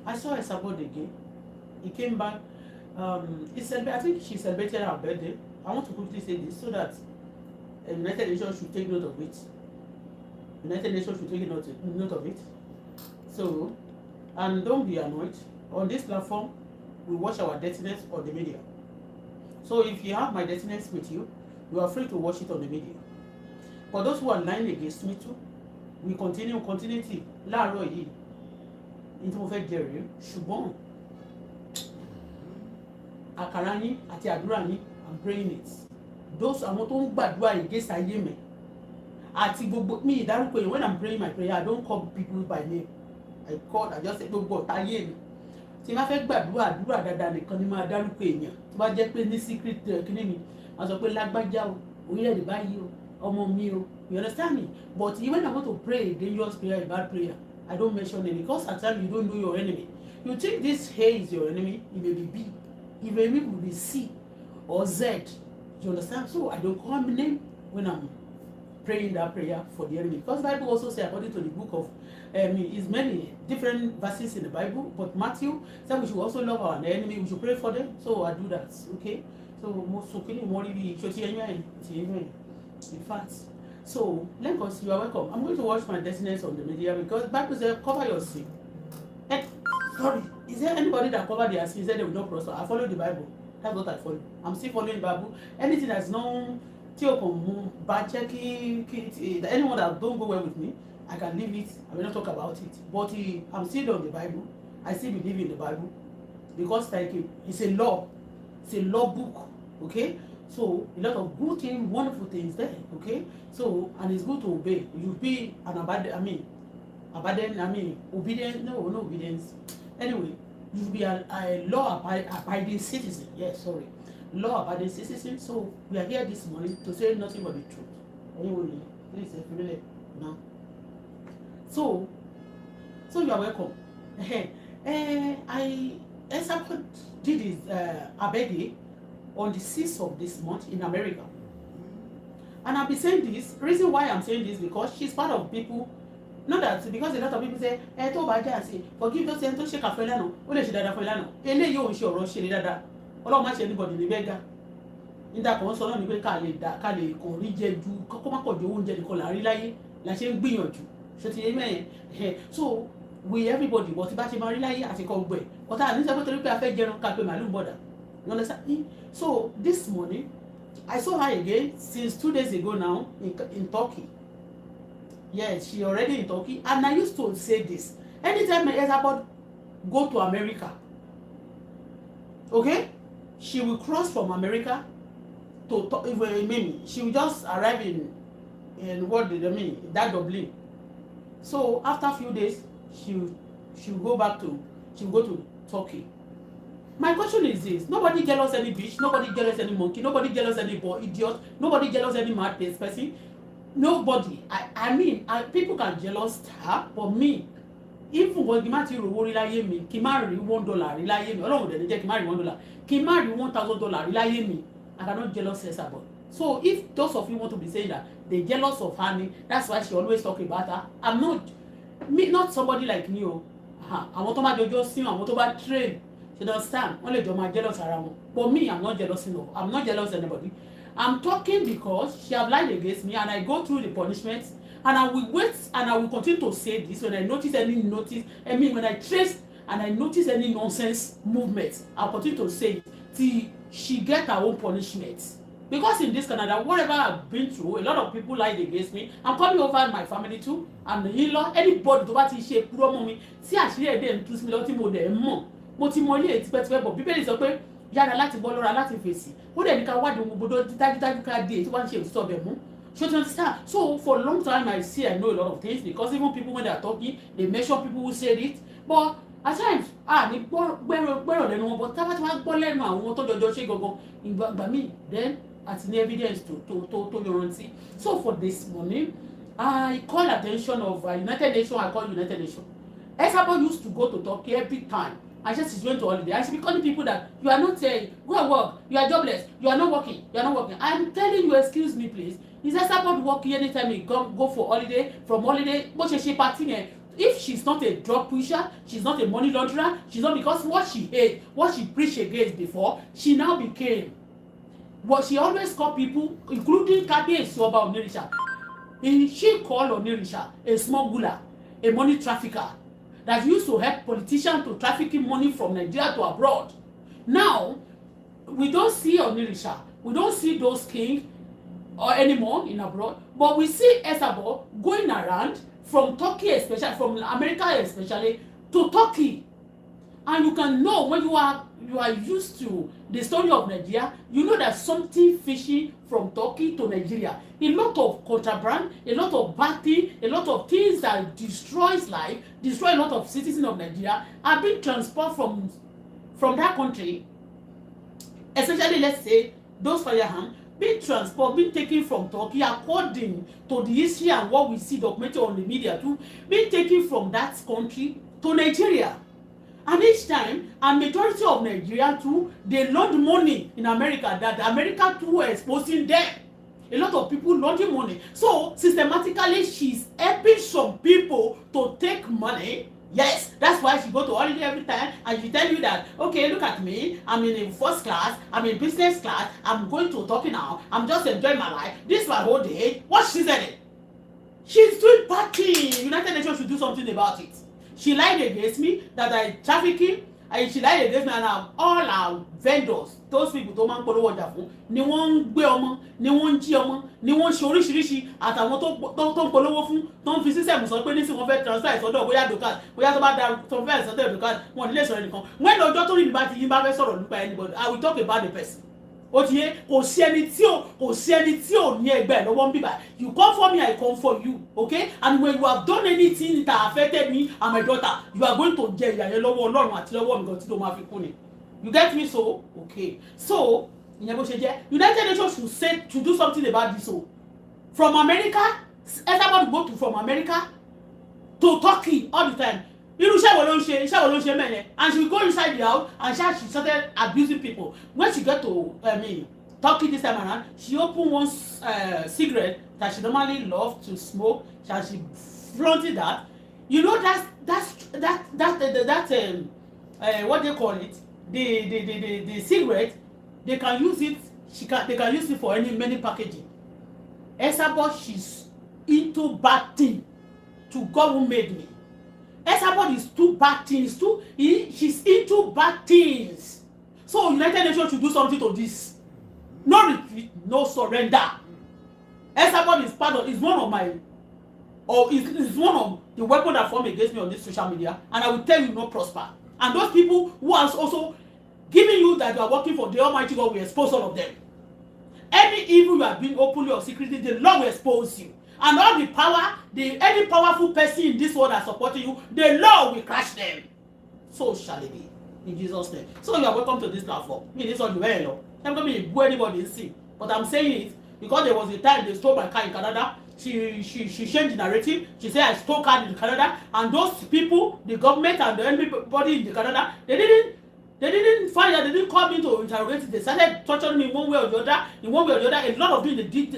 I saw Esabod again. He came back. I think she celebrated her birthday. I want to quickly say this so that United Nations should take note of it. United Nations should take note of it. So, and don't be annoyed. On this platform, we watch our dirtiness on the media. So if you have my dirtiness with you, you are free to watch it on the media. For those who are lying against me too, we continue continuity. Láàárọ̀ yìí, ní tí mo fẹ́ jẹ rèé, ṣùgbọ́n àkàrà yín àti àdúrà yín, I'm praying it. Those àwọn tó ń gbàdúrà against ayé mi àti gbogbo mi ìdárúkọ yìí, when I'm praying my prayer, I don't call people by name. I just say gbogbo ọ̀tá ayé mi. Tí ma fẹ́ gbàdúrà àdúrà dáadáa nìkan ni máa dárúkọ èèyàn. Tó bá jẹ́ pé ní secret kíní mi, a sọ pé lágbájá o, orílẹ̀-èdè báyìí o, ọmọ mi o. You understand me? But even when I want to pray a dangerous prayer, a bad prayer, I don't mention it because at times you don't know your enemy. You think this A is your enemy, it may be B. It may be C or Z. You understand? So I don't call my name when I'm praying that prayer for the enemy. Because the Bible also says, according to the book of is many different verses in the Bible, but Matthew said we should also love our enemy, we should pray for them. So I do that. Okay? So most in fact. So, Lagos, you are welcome. I'm going to watch my destination on the media because the Bible says, cover your sin. Sorry, is there anybody that cover their sin? Said they will not prosper. I follow the Bible. That's what I follow. I'm still following the Bible. Anything that's known, anyone that don't go well with me, I can leave it. I will not talk about it. But I'm still on the Bible. I still believe in the Bible because like it's a law. It's a law book. Okay. So a lot of good things, wonderful things there, okay? So and it's good to obey. You be an obedient. No obedience. Anyway, you be a law-abiding citizen. Yes, sorry, law-abiding citizen. So we are here this morning to say nothing but the truth. Anyway, please really now. So you are welcome. Esabod did his birthday on the 6th of this month in America. And I'll be saying this, reason why I'm saying this, because she's part of people, not that, because a lot of people say, tó bá jẹ́ àṣẹ, forgive those who don't shake a fella no, ó lè ṣe dáadáa fún ẹ lánàá. Eléyìí ò ń ṣe ọ̀rọ̀ ṣe dáadáa. Ọlọ́run má ṣe anybody ní bẹ́gà. Nígbà kan sọ náà ni pé ká lè kàn rí jẹ ju, kọ́kọ́ má kọ̀ jẹ oúnjẹ nìkan là ń rí láyé, là ṣe ń gbìyànjú. Ṣé ti yé mẹ́yẹn? So, we everybody, but bá ṣe máa rí láyé àti kọ́ gbẹ̀. Ọ̀tá àníṣe pé torí pé a fẹ́ jẹun ká pé màálù bọ̀dà. You understand me? So this morning, I saw her again since 2 days ago now in Turkey. Yes, she already in Turkey. And I used to say this. Anytime Esabod go to America, okay, she will cross from America to she will just arrive in what did I mean? That Dublin. So after a few days, she will go to Turkey. My question is this: nobody jealous any bitch, nobody jealous any monkey, nobody jealous any boy, idiot, nobody jealous any mad person. Nobody. I mean, people can jealous her, but me, even when you might rí me, kí má rí $1 rí láyé mi, Ọlọ́run dẹ̀ ní jẹ́ kí má rí $1, kí má rí $1,000 rí láyé mi, I cannot jealous Esabod. So if those of you want to be saying that they jealous of her, that's why she always talk about her. I'm not somebody like me. Àwọn tó máa jọjọ́ sí àwọn tó bá train. You understand? Only do my jealous around. But me, I'm not jealous enough. I'm not jealous of anybody. I'm talking because she have lied against me and I go through the punishments and I will wait and I will continue to say this when I notice when I trace and I notice any nonsense movement, I'll continue to say it till she get her own punishment. Because in this Canada, whatever I've been through, a lot of people lied against me. I'm coming over my family too. I'm the in-law. Anybody to what she promo me. See, actually, I didn't choose me. Mo ti mọ ilé tipẹ́tipẹ́ bọ̀ Bíbélì sọ pé yára láti bọ́ lọ́ra láti fèsì ó dẹ̀ ní ká wádìí ohun gbogbo dájúdájú ká dé tí wọ́n ń ṣe òtítọ́ ọbẹ̀ mú so you understand. So for a long time I know a lot of things because even people when they are talking they mention people who said it but at times ní gbẹ́rọ̀ lẹ́nu wọn but tábà tí wọ́n gbọ́ lẹ́nu àwọn tó jọjọ ṣe gangan ìgbà míì then àti ní evidence tó yọrantí. So for this morning I call attention of United Nations. I call United Nations. Esabod used to go to Turkey every time. And she's going to holiday. I should be calling people that you are not saying, go and work, you are jobless, you are not working. I'm telling you, excuse me, please. Is Esabod working anytime he go for holiday, from holiday, bó ṣe party yẹn, if she's not a drug pusher, she's not a money launderer, she's not, because what she hate, what she preached against before, she now became. What she always called people, including Kabiyesi Oba Onirisha. She called Onirisha a smuggler, a money trafficker that used to help politicians to trafficking money from Nigeria to abroad. Now, we don't see Onirisha, we don't see those kings or anymore in abroad, but we see Esabod going around from Turkey, especially from America, especially to Turkey. And you can know when you are used to the story of Nigeria, you know that something fishy from Turkey to Nigeria. A lot of contraband, a lot of bad things, a lot of things that destroys life, destroy a lot of citizens of Nigeria are being transported from that country, especially, let's say, those firearms being transported, being taken from Turkey, according to the history and what we see documented on the media too, being taken from that country to Nigeria. And each time, a majority of Nigeria too, they loan money in America, that America too were exposing them. A lot of people loaning money. So systematically, she's helping some people to take money. Yes, that's why she go to holiday every time and she tell you that, okay, look at me, I'm in first class, I'm in business class, I'm going to Turkey now, I'm just enjoying my life, this is my whole day. What she said? She's doing partying. United Nations should do something about it. She lied against me that I trafficking, and she lied against me, and all our vendors, those people tó máa ń polówó ọjà fún, ni wọ́n ń gbé ọmọ, ni wọ́n ń jí ọmọ, ni wọ́n ń ṣe oríṣiríṣi, àtàwọn tó ń polówó fún, tó ń fi sísẹ̀mù sọ pé nísìnyí wọ́n fẹ́ transfer ìsọdọ̀ bóyá dòkàn, bóyá tó bá da transfer ìsọdọ̀ dòkàn, wọn ò ní lè sọ̀rọ̀ nìkan. When ọjọ́ tó rí mi bá ti yín bá fẹ́ sọ̀rọ̀ nípa anybody, I will talk about the person. Ó ti yé, kò sí ẹni tí ò ní ẹgbẹ́ lọ́wọ́ ń bíbá. You come for me, I come for you, okay? And when you have done anything that affected me and my daughter, you are going to jẹ ìyà yẹn lọ́wọ́ Ọlọ́run àti lọ́wọ́ mi gan tí ló máa fi kú ni. You get me? So okay, so ìyẹn bó ṣe jẹ́, United Nations should do something about this. So from America, everybody go to from America to Turkey all the time. Irú iṣẹ́ wo ló ń ṣe mẹ́yẹn, and she go inside the house and she started abusing people. When she get to Turkey this time around, she opened one cigarette that she normally love to smoke, and she flaunted that. You know that what they call it, the cigarette, they can use it. They can use it for many packaging. Esabod, she's into bad thing. To God who made me. Esabod is too bad things. She's into bad things. So United Nations should do something to this. No retreat, no surrender. Esabod is one of the weapons that form against me on this social media, and I will tell you, no prosper. And those people who are also giving you that you are working for the Almighty God will expose all of them. Any evil you are doing openly or secretly, the Lord will expose you. And all the power, any powerful person in this world that supporting you, the Lord will crush them. So shall it be. In Jesus' name. So you are welcome to this platform. Me, this one, I'm going to be anybody see. But I'm saying it because there was a time they stole my car in Canada. She changed the narrative. She said I stole car in Canada. And those people, the government and everybody in Canada, they didn't find out, they didn't call me to interrogate. They started torturing me one way or the other. In one way or the other, a lot of things they did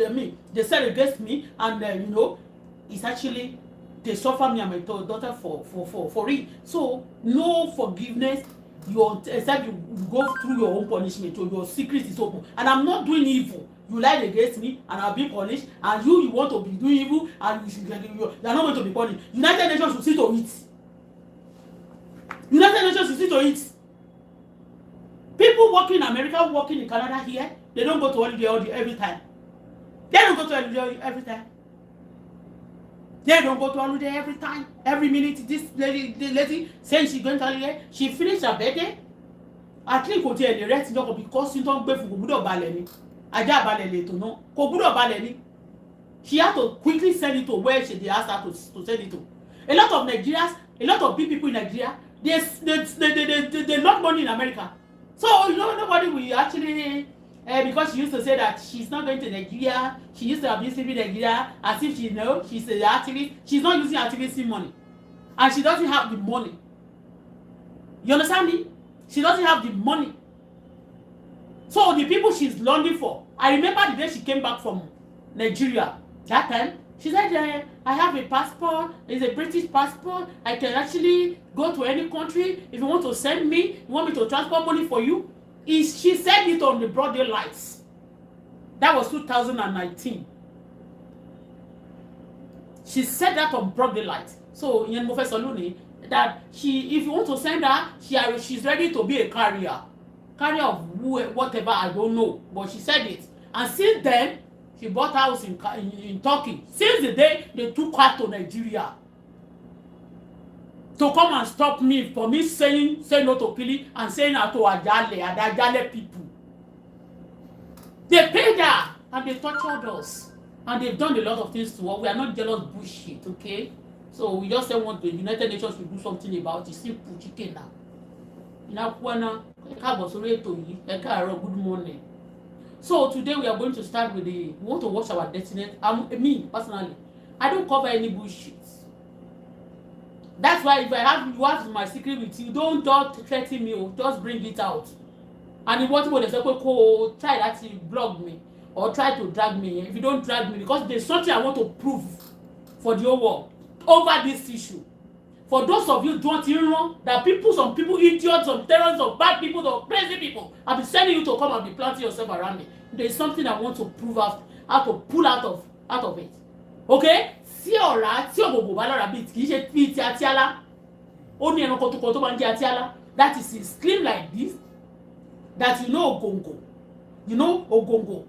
they said against me, and it's actually they suffer me and my daughter for it. So no forgiveness. Except you go through your own punishment, or your secret is open. And I'm not doing evil. You lied against me, and I'll be punished. And you want to be doing evil, and you're not going to be punished. United Nations should see to it. United Nations should see to it. People working in America, working in Canada here, they don't go to holiday every time. They don't go to holiday every time. They don't go to holiday every time. Every minute, this lady saying she's going to holiday, she finished her birthday. At least go to the rest because you don't go for Kobudo Baleni. Aja Balele to know. Kobudo Baleni. She had to quickly send it to where they asked her to send it to. A lot of Nigerians, a lot of people in Nigeria, they lost money in America. So nobody will actually, because she used to say that she's not going to Nigeria, she used to abuse people in Nigeria as if she's an activist. She's not using activist money, and she doesn't have the money. You understand me? She doesn't have the money. So the people she's longing for. I remember the day she came back from Nigeria. That time She said, I have a passport. It's a British passport. I can actually go to any country. If you want to send me, you want me to transfer money for you. She said it on the broad daylight. That was 2019. She said that on broad daylight. So, in Professor Luni, that if you want to send her, she's ready to be a carrier of whatever, I don't know. But she said it. And since then, she bought house in Turkey. Since the day they took her to Nigeria to come and stop me for me saying no to Kili and saying no to Ajale people. They paid her and they tortured us. And they've done a lot of things to us. We are not jealous bullshit, okay? So we just want the United Nations to do something about it. Simple chicken now. Good morning. So today we are going to start with we want to watch our destiny. Me personally, I don't cover any bullshit. That's why if you have my secret with you, don't just threaten me, just bring it out. And if what people they say, try that to blog me or try to drag me. If you don't drag me, because there's something I want to prove for the whole world over this issue. For those of you don't know that some people, idiots, some terrorists, some bad people, some crazy people, I've been sending you to come and be planting yourself around me. There's something I want to prove out, how to pull out of it. Okay? See alright, see ogogo balora bit, kì í ṣe bí ti atiala. Ó ní ẹranko tó máa ń jẹ atiala. That is his skin like this. That you know ogongo. You know ogongo.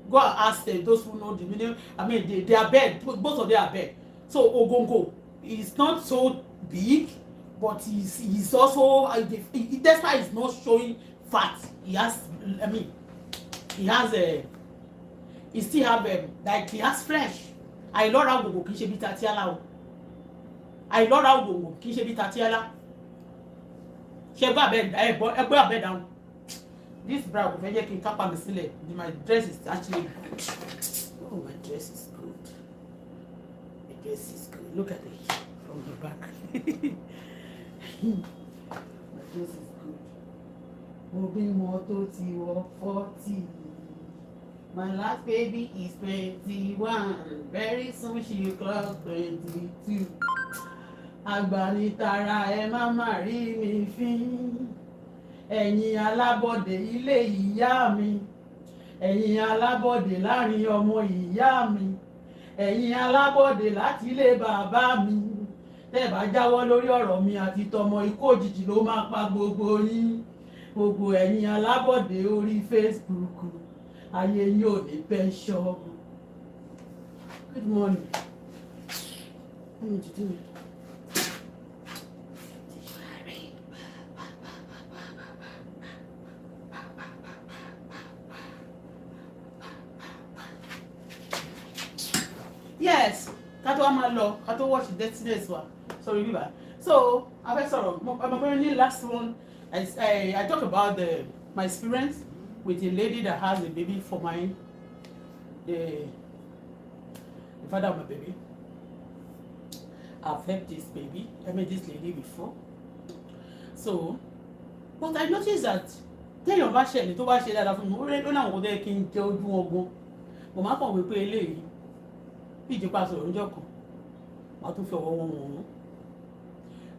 Go and ask those who know the meaning. I mean, they are bad. Both of them are bad. So ogongo is not so big, but he's also that's why he's not showing fat. He has he still have like he has flesh. I love how go kì í ṣe bí tatiala o. I love how go kì í ṣe bí tatiala. She go abed down. This bra kò fẹ́ jẹ́ kí n kápá mi sílẹ̀. My dress is actually good. Oh, my dress is good. My dress is good. Look at it from the back. My dress is good. Mo bímọ tó ti wọ 40. My last baby is 21. Very soon she will clock 22. Agbanitara ẹ má má rí mi fín. Ẹ̀yin alábọ̀dé ilé ìyá mi. Ẹ̀yin alábọ̀dé láàrin ọmọ ìyá mi. Ẹ̀yin alábọ̀dé láti ilé bàbá mi. Tẹ́ bá jáwọ́ lórí ọ̀rọ̀ mi àti tọmọ, ikú òjijì ló máa pa gbogbo yín. Gbogbo ẹ̀yin alábọ̀dé orí Facebook. Ayé yín ò ní pension. Good morning. What did you do? Yes, ká tó wá máa lọ, ká tó watch Destinies wa. Sorry, Viva. So, I'm going to last one. I talk about my experience with a lady that has a baby for mine, the father of my baby. I've helped this baby. I met this lady before. So, but I noticed that téèyàn bá ṣe ẹni tó bá ṣe dáadáa fún mi, ó náà wọ́n dẹ́ kí n jẹ́ ojú ọgbọ́n. Mo máa kàn wí pé eléyìí bí ìjọba sọ̀rọ̀ níjọ́ kan, màá tún fi ọwọ́ wọn wọ̀n.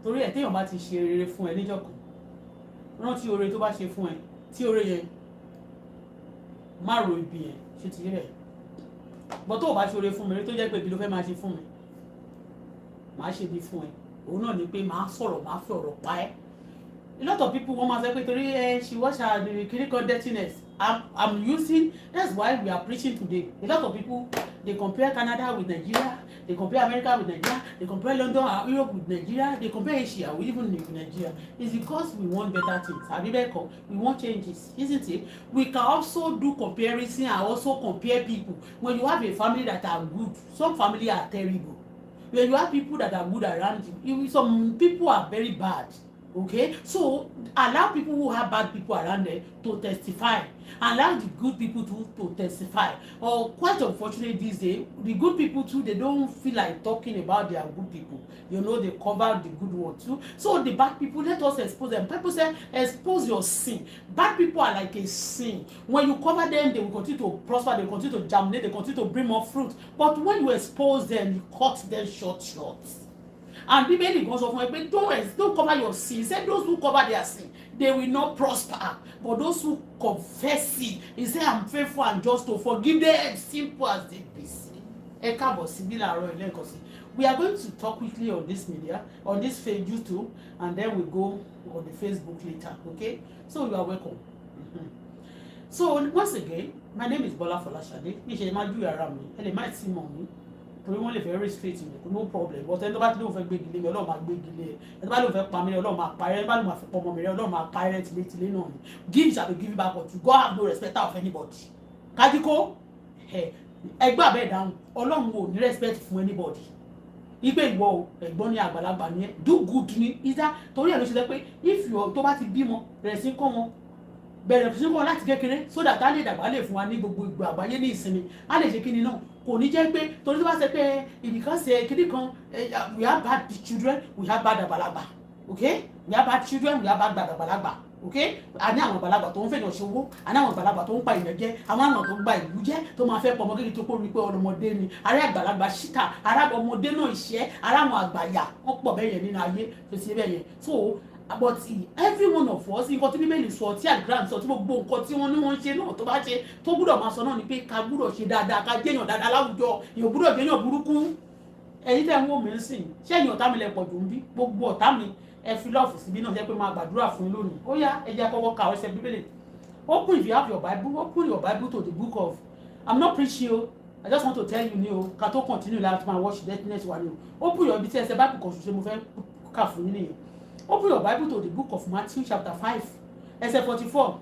Torí ẹ̀ téèyàn bá ti ṣe rere fún ẹ níjọ́ kan, rántí oore tó bá ṣe fún ẹ, tí oore yẹn má ro ibi yẹn ṣe ti rẹ̀. Bọ́ tó o bá ṣe oore fún mi rí tó jẹ́ pé ibi ló fẹ́ máa ṣe fún mi, màá ṣe bí fún ẹ. Òun náà ni pé màá sọ̀rọ̀, màá fi ọ̀rọ̀ pa ẹ́. A lot of people wọ́n máa sọ pé torí she watch her the clinical dirtiness. I'm using, that's why we are preaching today. A lot of people, they compare Canada with Nigeria, they compare America with Nigeria, they compare London and Europe with Nigeria, they compare Asia with even with Nigeria. It's because we want better things. We want changes, isn't it? We can also do comparison and also compare people. When you have a family that are good, some family are terrible. When you have people that are good around you, some people are very bad. Okay, so allow people who have bad people around them to testify. Allow the good people to testify. Or quite unfortunately these days, the good people too, they don't feel like talking about their good people. You know, they cover the good one too. So the bad people, let us expose them. People say, expose your sin. Bad people are like a sin. When you cover them, they will continue to prosper, they will continue to germinate, they will continue to bring more fruit. But when you expose them, you cut them short. And Bíbélì gan sọ fún ẹ pé don't cover your sin. He said those who cover their sin, they will not prosper. But those who confess it, he said, I'm faithful and just to forgive them, simple as they be. Ẹ káàbọ̀ síbí làárọ̀ ilé ẹ̀kọ́ sí. We are going to talk quickly on this media, on this YouTube, and then we go on the Facebook later, okay? So you are welcome. So once again, my name is Bola Folashade. Mi ṣe máa ju ara mi, ẹ lè má ti mọ̀ mí. Torí wọ́n lè fẹ́ restrict mi, no problem. But ẹni tó bá ti lóun fẹ́ gbégi lé mi, Ọlọ́run máa gbégi lé. Ẹni tó bá lóun fẹ́ pa mí, Ọlọ́run máa pa ẹ́. Ẹni tó bá lóun máa fi pọ̀ ọmọ mi rẹ̀, Ọlọ́run máa pa ẹ́ tìlétìlé náà ni. Give shall be given back unto you. God have no respect of anybody. Kájíkó ẹgbẹ́ àbẹ́ ìdáhùn, Ọlọ́run ò ní respect fún anybody. Igbe ìwọ o, ẹ̀gbọ́n ní àgbàlagbà ni ẹ, do good ni. Ìdá torí ẹ̀ ló ṣe lẹ́ pé if you tó bá ti bímọ, bẹ̀rẹ̀ sí kọ́ wọn. Bẹ̀rẹ̀ sí kọ́ wọn láti kékeré so that á lè dàgbà lè fún wa ní gbogbo ìgbà àgbáyé ní ìsinmi. Á lè ṣe kíni náà. Kò ní jẹ́ pé torí tó bá ṣe pé ìdíkan ṣe kíní kan we have bad children, we have bad àgbàlagbà. Okay? We have bad children, we have bad àgbàlagbà. Okay? A ní àwọn àgbàlagbà tó ń fẹ́ lọ ṣòwò, a ní àwọn àgbàlagbà tó ń pa ìyẹn jẹ, àwọn àna tó ń gba ìlú jẹ, tó máa fẹ́ pọmọ kékeré tó kó rí pé ọmọdé ni, ará àgbàlagbà ṣíkà, ará ọmọdé náà ìṣẹ́, ará àwọn àgbàyà, wọ́n pọ̀ bẹ́ẹ̀ yẹn nínú ayé, tó ṣe bẹ́ẹ̀ yẹn. So but every one of us, nǹkan tí Bíbélì sọ, tí àdúrà sọ, tí gbogbo nǹkan tí wọ́n ní wọ́n ṣe náà tó bá ṣe tó gbúdọ̀ máa sọ náà ni pé ká gbúdọ̀ ṣe dáadáa, ká jẹ́yàn dáadáa láwùjọ, èèyàn gbúdọ̀ jẹ́yàn burúkú. Ẹ̀yin tẹ́ ń wò mí ń sìn, ṣé ẹ̀yin ọ̀tá mi lẹ pọ̀ jù ń bí? Gbogbo ọ̀tá mi ẹ fi lọ́ọ̀fù síbí náà jẹ́ pé máa gbàdúrà fún lónìí. Ó yá ẹ jẹ́ kọ́kọ́ ka ẹsẹ̀ Bíbélì. Open if you have your Bible, open your Bible to the book of, I'm not preaching o, I just want to tell you ni o, ká tó continue láti máa watch deathnet wa ni o. Open your ibi tí ẹsẹ̀ Bible kan ṣoṣo mo fẹ́ kà fún yín nìyẹn. Open your Bible to the book of Matthew chapter 5, ẹsẹ̀ 44.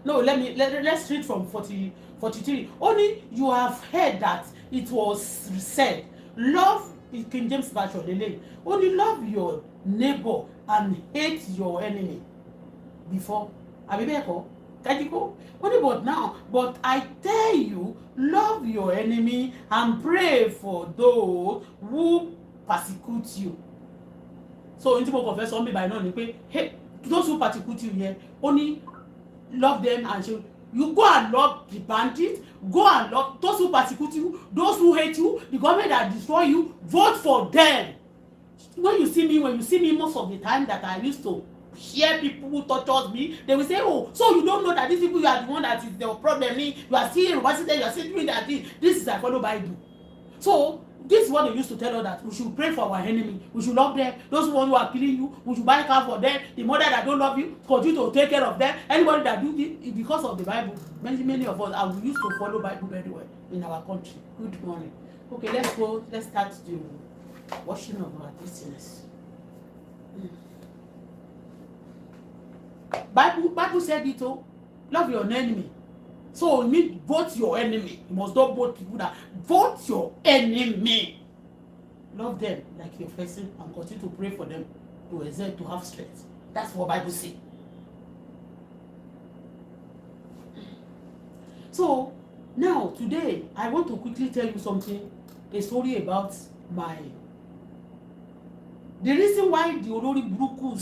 No, let's read from 43. Only you have heard that it was said, love, King James version, lele. Only love your neighbor and hate your enemy. Before, abibeko, kajiko. Only but I tell you, love your enemy and pray for those who persecute you. So, in the book of Esabod by now, hey, those who persecute you here, only love them and show. You go and love the bandits, go and love those who persecute you, those who hate you, the government that destroy you, vote for them. When you see me most of the time that I used to hear people who torture me, they will say, oh, so you don't know that these people, you are the one that is the problem, you are still university, you are still doing that thing. This is I follow Bible. So this is what they used to tell us, that we should pray for our enemy, we should love them, those who are killing you, we should buy car for them, the mother that don't love you, continue to take care of them, anybody that do this, because of the Bible, many of us, and we used to follow Bible very well in our country. Good morning. Okay, let's start the washing of our business. Bible said it all, love your enemy. So you need vote your enemy. You must not vote people that vote your enemy. Love them like your person and continue to pray for them to exert, to have strength. That's what Bible says. So now today I want to quickly tell you something, a story about the reason why the olórí burúkú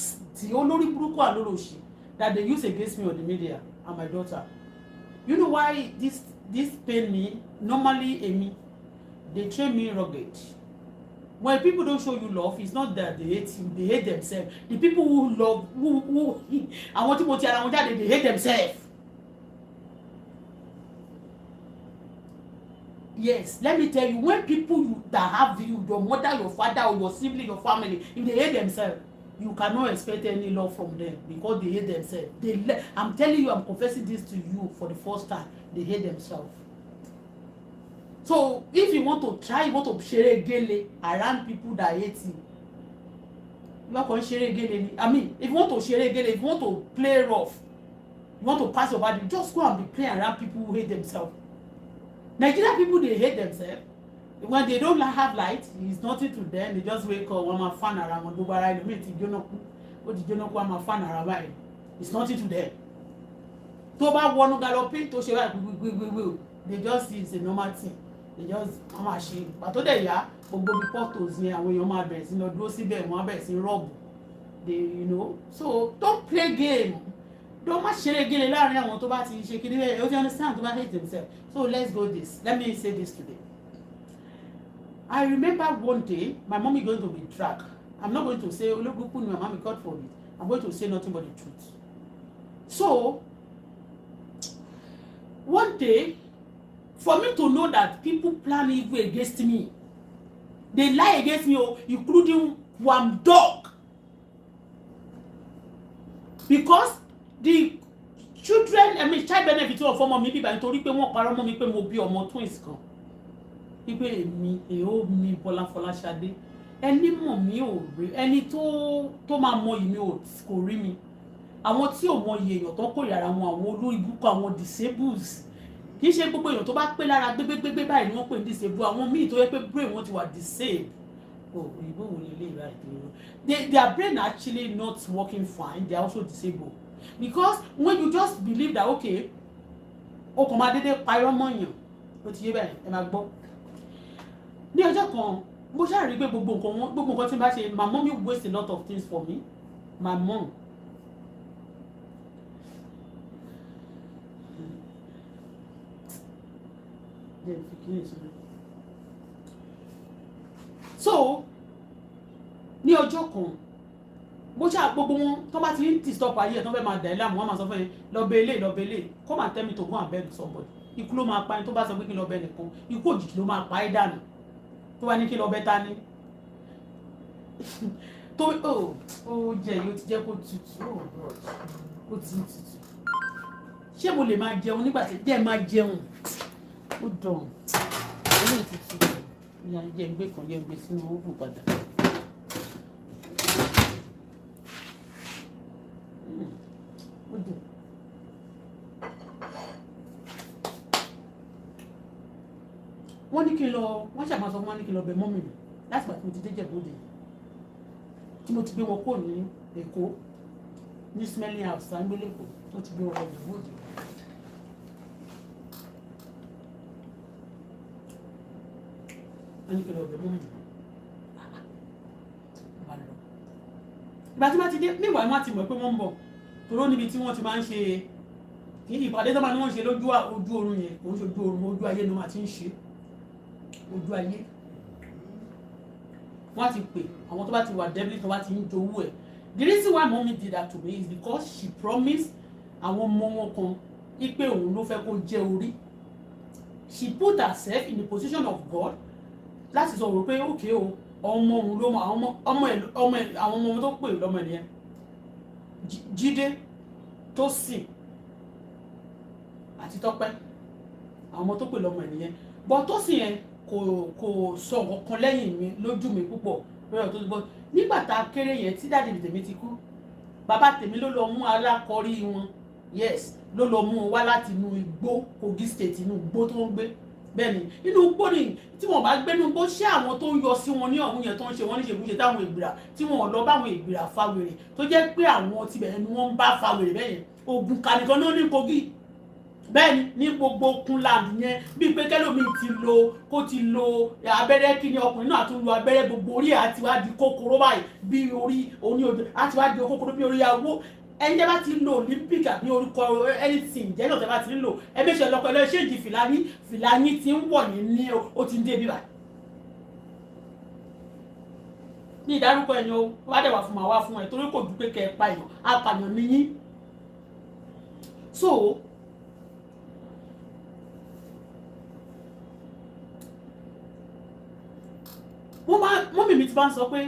and olóṣì that they use against me on the media and my daughter. You know why this pain me? Normally, Amy, they train me rugged. When people don't show you love, it's not that they hate you, they hate themselves. The people who love, I want to they hate themselves. Yes, let me tell you, when people that have you, your mother, your father, or your sibling, your family, if they hate themselves, you cannot expect any love from them because they hate themselves. I'm telling you, I'm confessing this to you for the first time. They hate themselves. So if you want to try, you want to share gele around people that hate you. You want to share gele. I mean, if you want to share gele, if you want to play rough, you want to pass your body, just go and be playing around people who hate themselves. Nigerian people, they hate themselves. when they don't have light, it's nothing to them. They just wake up, wọ́n máa fan ara wọn gbogbo ara ẹlòmíì ti jóná kú ó ti jóná kú wọ́n máa fan ara báyìí. It's nothing to them. Tó bá wọnú galloping tó ṣe báyìí gbogbogbò they just see it's a normal thing. They just wọ́n máa ṣe pàtó dẹ̀ yá gbogbo bí portals yẹn àwọn èèyàn máa bẹ̀rẹ̀ sí lọ dúró síbẹ̀ wọ́n á bẹ̀rẹ̀ sí rọ́ọ̀bù. They so don't play game. Don't má ṣeré gélé láàrin àwọn tó bá ti ṣe kí ni bẹ́ẹ̀ you understand tó bá hate themselves. So let's go this. Let me say this today. I remember one day my mommy going to be dragged. I'm not going to say olóògùn ni my mommy God forbid. I'm going to say nothing but the truth. So one day, for me to know that people plan evil against me, they lie against me, including one dog, because the children, child benefit of form of me by nítorí pé wọ́n parọ́ mọ́ mi pé mo bí ọmọ twins kan. Ipe èmi èó mi Bọ́lá Fọláṣadé ẹni mọ̀ mí ò rí ẹni tó máa mọ ìmí kò rí mi àwọn tí ò mọ iye èèyàn tó kórìíra wọn àwọn olórí burúkú àwọn disables kì í ṣe gbogbo èèyàn tó bá pé lára gbégbégbé báyìí ni wọ́n pè ní disable àwọn míì tó yẹ pé brain wọn ti wà disabled òyìnbó wo ni ilé ìwà ìdúró their brain actually not working fine they are also disabled because when you just believe that okay o kò máa dédé parọ́ mọ́yàn ó ti yé bẹ́ẹ̀ ẹ máa gbọ́ ní ọjọ́ kan mo ṣáà rí pé gbogbo nǹkan tí n bá ṣe my mommy waste a lot of things for me my mom so ní ọjọ́ kan mo ṣáà gbogbo wọn tó bá ti ń disturb ayé ẹ̀ tó fẹ́ máa dà ẹ́ láàmú wọ́n máa sọ fún ẹ lọ bẹ ilé lọ bẹ ilé come and tell me to go and beg somebody ikú ló máa pa ẹni tó bá sọ pé kí lọ bẹ nìkan ikú òjijì ló máa pa ẹ́ dànù tó wá ní kí lọ bẹ ta ni tó ó jẹ yìí ó ti jẹ́ kó tutù ó ti tutù ṣé mo lè máa jẹun nígbà tí jẹ́ máa jẹun ó dàn ó lè tutù ìyá jẹ́ gbé kan jẹ́ gbé sínú oògùn padà. wọ́n ní kí n lọ wọ́n ṣàmà sọ wọ́n ní kí n lọ bẹ mọ́mì mi láti gbà tí mo ti dé Jẹ̀bú-Òde tí mo ti gbé wọn kó ní Èkó ní smelling house sangbélépò tó ti gbé wọn lọ Jẹ̀bú-Òde. wọ́n ní kí n lọ bẹ mọ́mì mi ìgbà tí wọ́n ti dé níwà wọ́n ti mọ̀ pé wọ́n ń bọ̀ toró níbi tí wọ́n ti máa ń ṣe ìpàdé tó máa ní wọ́n ṣe lójú oorun yẹn kò ń ṣe ojú oorun ojú ayé ni wọ́n ti ń ṣe ojú ayé wọ́n ti pè àwọn tó bá ti wà devil tó bá ti ń jowó ẹ̀ the reason why mommy did that to me is because she promised àwọn ọmọ wọn kan ipe òun ló fẹ́ kó jẹ́ orí she put herself in the position of God láti sọ wò pé okay o ọmọ òun ló mọ àwọn ọmọ tó pè lọ́mọ ẹ̀nìyẹn Jídé Tósìn àti Tọ́pẹ́ àwọn ọmọ tó pè lọ́mọ ẹ̀nìyẹn bọ́ Tósìn yẹn kò sọ nǹkan lẹ́yìn mi lójú mi púpọ̀ lọ́yọ̀ tó ti bọ́ nígbà tá a kéré yẹn tí dáàdì tèmi ti kú bàbá tèmi ló lọ mú alákọ̀ọ́rí wọn yes ló lọ mú wá láti inú igbó Kogi state inú igbó tó ń gbé bẹ́ẹ̀ ni inú igbó ni tí wọ́n bá gbé inú igbó ṣé àwọn tó ń yọ sí wọn ní ọ̀hún yẹn tó ń ṣe wọ́n ní ṣègùn ṣe táwọn ìgbìrà tí wọ́n lọ báwọn ìgbìrà fa wèrè tó jẹ́ pé àwọn tibẹ̀ ni wọ́n ń bá fa wèrè bẹ́ẹ̀ yẹn Ògùn kànìkan ló ní Kogi bẹ́ẹ̀ni ní gbogbo kunland yẹn bíi pé kẹ́lómi ti lo abẹ́rẹ́ kí ni ọkùnrin náà tún lo abẹ́rẹ́ gbogbo orí àti wá di kòkòrò báyìí bí orí oní odò àti wá di kòkòrò bí orí awó ẹni tẹ́ bá ti ń lo olympic àbí orúkọ anything jẹ́ náà tẹ́ bá ti ń lò ẹ bẹ́ẹ̀ ṣe lọ́kọ̀ ẹ ṣéǹjì fìlà yín ti ń wọ̀ ní ó ti ń dé bíbá. ní ìdárúkọ ẹni o wá dẹ̀ wà fún màá wá fún ẹ torí kò dúpẹ́ kẹ́ ẹ pa èèyàn apààyàn níyín. so mọ́mì mi ti bá ń sọ pé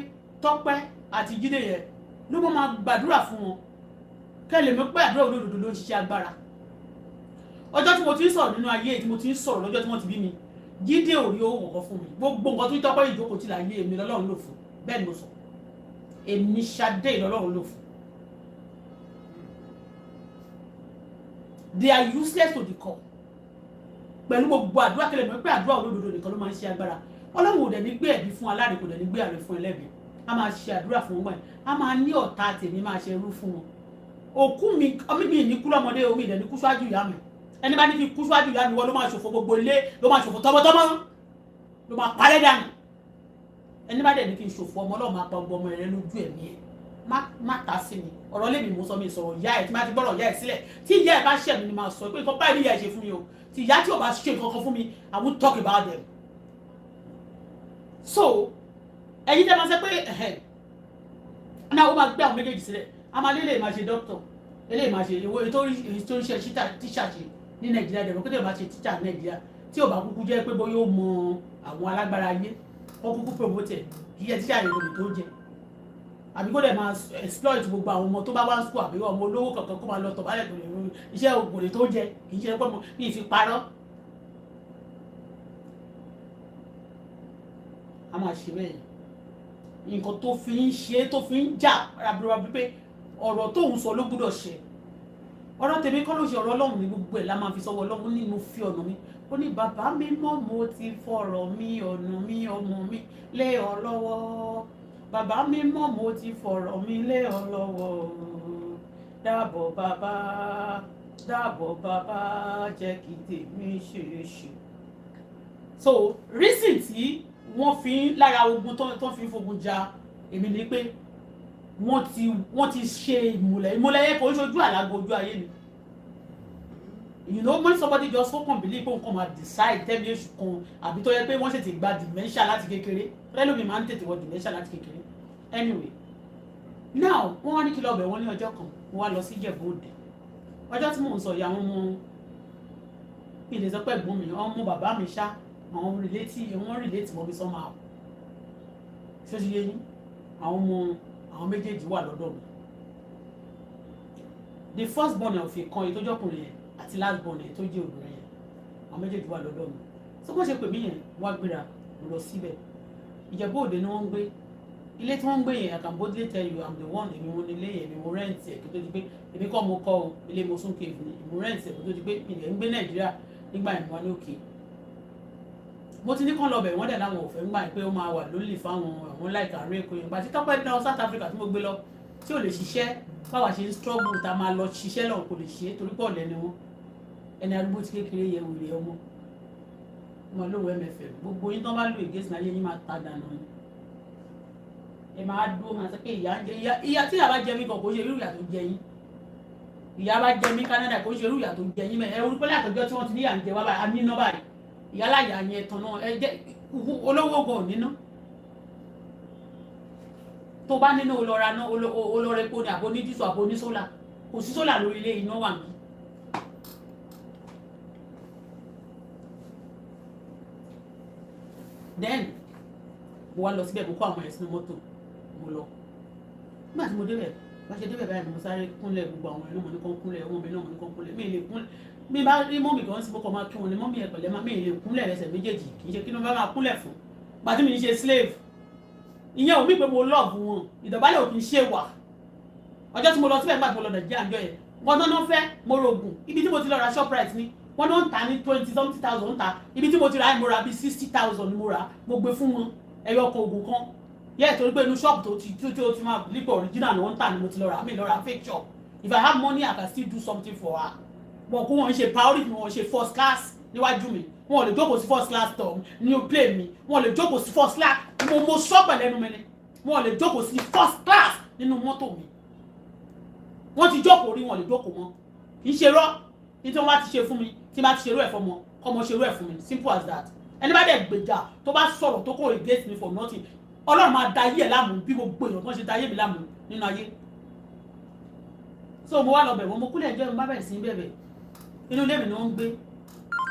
Tọ́pẹ́ àti Jídé yẹn ló máa gbàdúrà fún wọn kẹ́lẹ̀ mi pé àdúrà olódodo ló ń ṣiṣẹ́ agbára ọjọ́ tí mo ti ń sọ̀rọ̀ nínú ayé tí mo ti ń sọ̀rọ̀ lọ́jọ́ tí wọ́n ti bí mi Jídé ò rí owó kọ̀ọ̀kan fún mi gbogbo nǹkan tó ń Tọ́pẹ́ ìjókòó ti láyé èmi lọ́lọ́run lò fún bẹ́ẹ̀ ni mo sọ èmi Ṣadé lọ́lọ́run lò fún they are useless to the core pẹ̀lú gbogbo àdúrà kẹ́lẹ̀ mi pé àdúrà olódodo nìkan ló máa ń ṣe agbára Ọlọ́run ò dẹ̀ ní gbé ẹ̀bi fún aláre, kò dẹ̀ ní gbé àre fún ẹlẹ́bi. A máa ṣe àdúrà fún ọmọ ẹ̀, a máa ní ọ̀tá tèmi máa ṣe irú fún wọn. Òkú mi, ọmọ mi ní kú lọ́mọdé, omi ìdẹ̀ ní kú ṣáájú ìyá mi. Ẹni bá ní kí kú ṣáájú ìyá mi, wọ́n ló máa ṣòfò gbogbo ilé, ló máa ṣòfò tọmọtọmọ, ló máa parẹ́ dànù. Ẹni bá dẹ̀ ní kí n ṣòfò ọmọ Ọlọ́run máa pa gbogbo ọmọ rẹ̀ lójú ẹ̀mí ẹ̀. Má ta sí mi. Ọ̀rọ̀ lèmi mo sọ mi sọ̀rọ̀ ìyá ẹ̀ tí má ti gbọ́rọ̀ ìyá ẹ̀ sílẹ̀. Tí ìyá ẹ̀ bá ṣẹ̀ mi ni máa sọ pé nǹkan báyìí ni ìyá ẹ̀ ṣe fún mi o. Tí ìyá tí ò bá ṣe nǹkan kan fún mi, I won't talk about them. So, ẹ̀yin tẹ́ máa ṣe pé náà ó máa gbé àwọn méjèèjì sílẹ̀. A máa lélẹ̀ máa ṣe doctor, eléyìí máa ṣe èyí tó ń ṣe tíṣà ṣe ní Nàìjíríà dẹ̀ kó tẹ̀ máa ṣe tíṣà Nàìjíríà tí ò bá kúkú jẹ́ pé bóyá ó mọ àwọn alágbára ayé ó kúkú promote ẹ̀ kí yẹ tíṣà yẹn kò lè tó jẹ. Àbí kó dẹ̀ máa exploit gbogbo àwọn ọmọ tó bá wá school àbí ọmọ olówó kankan kó máa lọ tọ̀ bálẹ̀ iṣẹ́ ògùnlé tó jẹ kì í ṣe pé mo fi parọ́. A máa ṣe bẹ́ẹ̀ nǹkan tó fi ń ṣe tó fi ń jà raburabu pé ọ̀rọ̀ tóun sọ ló gbọ́dọ̀ ṣe. Ọ̀rọ̀ tèmi kọ́ ló ṣe ọ̀rọ̀ Ọlọ́run ní gbogbo ẹ̀ la máa fi sọ́wọ́ Ọlọ́run ní mo fi ọ̀nà mi. Ó ní bàbá mi mọ́ mo ti fọ̀rọ̀ mi ọ̀nà mi ọmọ mi lé ọ lọ́wọ́. Bàbá mi mọ́ mo ti fọ̀rọ̀ mi lé ọ lọ́wọ́. Dábọ̀ bàbá jẹ́ kí tèmi ṣe é ṣe. So reason tí wọ́n fi lára ogun tó fi fogun ja èmi ni pé wọ́n ti ṣe ìmùlẹ̀ yẹn kò ń ṣojú àlágò ojú ayé mi. You know, when somebody just so can believe pé nǹkan máa decide tẹ́bi èṣù kan àbí tó yẹ pé wọ́n ṣètì gba dementia láti kékeré lẹ́lómi máa ń tètè wọ dementia láti kékeré. Anyway, now wọ́n wá ní kí lọ́ọ̀bẹ̀ wọ́n ní ọjọ́ kan wọ́n wá lọ sí Ìjẹ̀bú Òde. Ọjọ́ tí mò ń sọ ìyá wọn mọ ilé sọ pé ẹ̀gbọ́n mi wọ́n mú bàbá mi ṣá àwọn relate mọ́ mi somehow. Ṣé ti yé yín? Àwọn méjèèjì wà lọ́dọ̀ mi. The first born of ìkan èyí tó jọkùnrin yẹn àti last born yẹn tó jẹ́ obìnrin yẹn àwọn méjèèjì wà lọ́dọ̀ mi. So bó ṣe pè mí yẹn wá gbéra lọ síbẹ̀. Ìjẹ̀bú Òde ni wọ́n ń gbé. Ilé tí wọ́n ń gbé yẹn I can boldly tell you I'm the one èmi mo nílé yẹn èmi mo rent ẹ̀ kí tó di pé èmi kọ́ mo kọ́ o ilé mo sún cave ni èmi rent ẹ̀ kí tó di pé ilẹ̀ ń gbé Nàìjíríà nígbà yẹn wà ní òkè. Mo ti ní kán lọ bẹ̀ wọ́n dẹ̀ láwọn òfẹ́ ńgbà pé ó máa wà lólì fáwọn àwọn láìka àárẹ̀ èkó yẹn. Gbàtí tọ́pẹ́ náà South Africa tí mo gbé lọ tí ò lè ṣiṣẹ́ báwa ṣe ń struggle tá a máa lọ ṣiṣẹ́ lọ́wọ́ kò lè ṣe torí pọ̀ lẹ́ni wọn ẹni arúgbó ti kékeré yẹ wòlé ọmọ wọn lówó MFM gbogbo yín tán bá lò ìgésìn ayé yín máa ta dànù ni ẹ máa dúró máa sọ pé ìyá ń jẹ ìyá tí ìyá bá jẹ mí kan kò ṣe irú ìyà tó jẹ yín ìyá bá jẹ mí Canada kò ṣe irú ìyà tó jẹ yín mẹ ẹ orí pẹ́lẹ́ àtọ́jọ́ tí wọ́n ti ní ìyà ń jẹ wá báyìí a níná báyìí ìyá láyà yẹn tán náà ẹ jẹ olówó gan ò níná tó bá nínú olóra náà olóra epo ní àbò ní dísò àbò ní sólà kò sí sólà lórí ilé iná wà mí. Then mo wá lọ síbẹ̀ mo kó àwọn ẹ̀ sínú mọ́tò mo lọ nígbà tí mo débẹ̀ bá ṣe débẹ̀ báyìí mo sáré kúnlẹ̀ gbogbo àwọn ẹ̀rọ mo ní kán kúnlẹ̀ ọmọ mi náà mo ní kán kúnlẹ̀ mi ì lè kúnlẹ̀ mi bá rí mọ́mì kan sí mo kàn máa kí wọn ní mọ́mì ẹ̀ pẹ̀lẹ́ mi ì lè kúnlẹ̀ lẹ́sẹ̀ méjèèjì kì í ṣe kí ni wọ́n bá máa kúnlẹ̀ fún gbàtí mi ń ṣe slave ìyẹn ò mí pé mo love wọn ìdọ̀bálẹ̀ ò kì í ṣe wà ọjọ́ tí mo lọ síbẹ̀ nígbà tí mo lọ Nàìjíríà àjọ yẹn wọn náà fẹ́ mo rògùn ibi tí mo ti lọ ra Shoprite ni wọn náà ń ta ní 20,000 ń ta ibi tí mo ti ra mo ra bí 60,000 ni mo ra mo gbé fún wọn ẹyọ kan oògùn kan yẹ torí pé inú ṣọ́ọ̀bù tó ti máa lípò original ni wọ́n ń tà ni mo ti lọ ra mi lọ ra fake shop if I have money I can still do something for her wọn kó wọn ṣe priority wọn ṣe first class níwájú mi wọn ò lè jókòó sí first class tọ̀ ní plane mi wọn ò lè jókòó sí first class mo sọ pẹ̀lẹ́nu mi ni wọn ò lè jókòó sí first class nínú mọ́tò mi wọ́n ti jókòó rí wọn ò lè jókòó mọ́ kì í ṣe rọ́ ní tí wọ́n bá ti ṣe fún mi tí bá ti ṣerú ẹ̀ fọmọ kọ́mọ ṣerú ẹ̀ fún mi simple as that ẹni bá dẹ̀ gbèjà tó bá sọ̀rọ̀ tó kò against me for nothing Ọlọ́run máa da ayé ẹ̀ láàmú bí gbogbo èèyàn kan ṣe da ayé mi láàmú nínú ayé so mo wá lọ bẹ̀ wọ́n mo kúlẹ̀ ẹjọ́ mi bá bẹ̀rẹ̀ sí í bẹ̀bẹ̀ inú ilé mi ni wọ́n ń gbé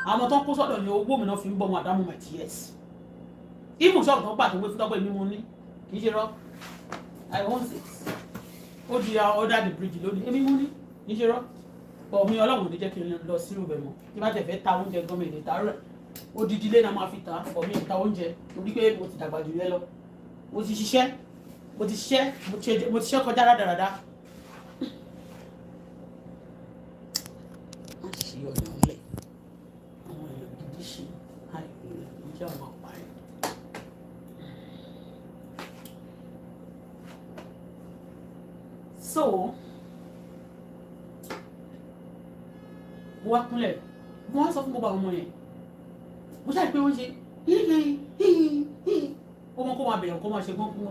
àwọn tó ń kó sọ́dọ̀ ní owó mi náà fi ń bọ́ wọn àdámù my tears even ṣọ́ọ̀bù tó ń gbà tó gbé fún tọ́pọ̀ èmi mo ní kì í ṣe rọ́ I want it ó di order the bridge lónìí èmi mo ní kì í ṣe rọ́ bọ̀ mi Ọlọ́run ní jẹ́ kí n lọ sí ibẹ̀ mọ́ tí bá tẹ̀ fẹ́ ta oúnjẹ gan mi lè ta rẹ̀ odidi ilé náà máa fi ta bọ̀ mi ta oúnjẹ torí pé mo ti dàgbà jù lẹ́ lọ mo ti ṣiṣẹ́ kọjá rádaràda. má ṣe ọ̀nà ọ̀lẹ̀ àwọn èèyàn gidi ṣe àìpé ìjẹ́ ọmọ àpárí so mo wá kúnlẹ̀ mo wá sọ fún gbogbo àwọn ọmọ yẹn mo ṣáà pé wọ́n ṣe kó mọ́ kó máa bẹ̀rẹ̀ kó máa ṣe gbọ́n kú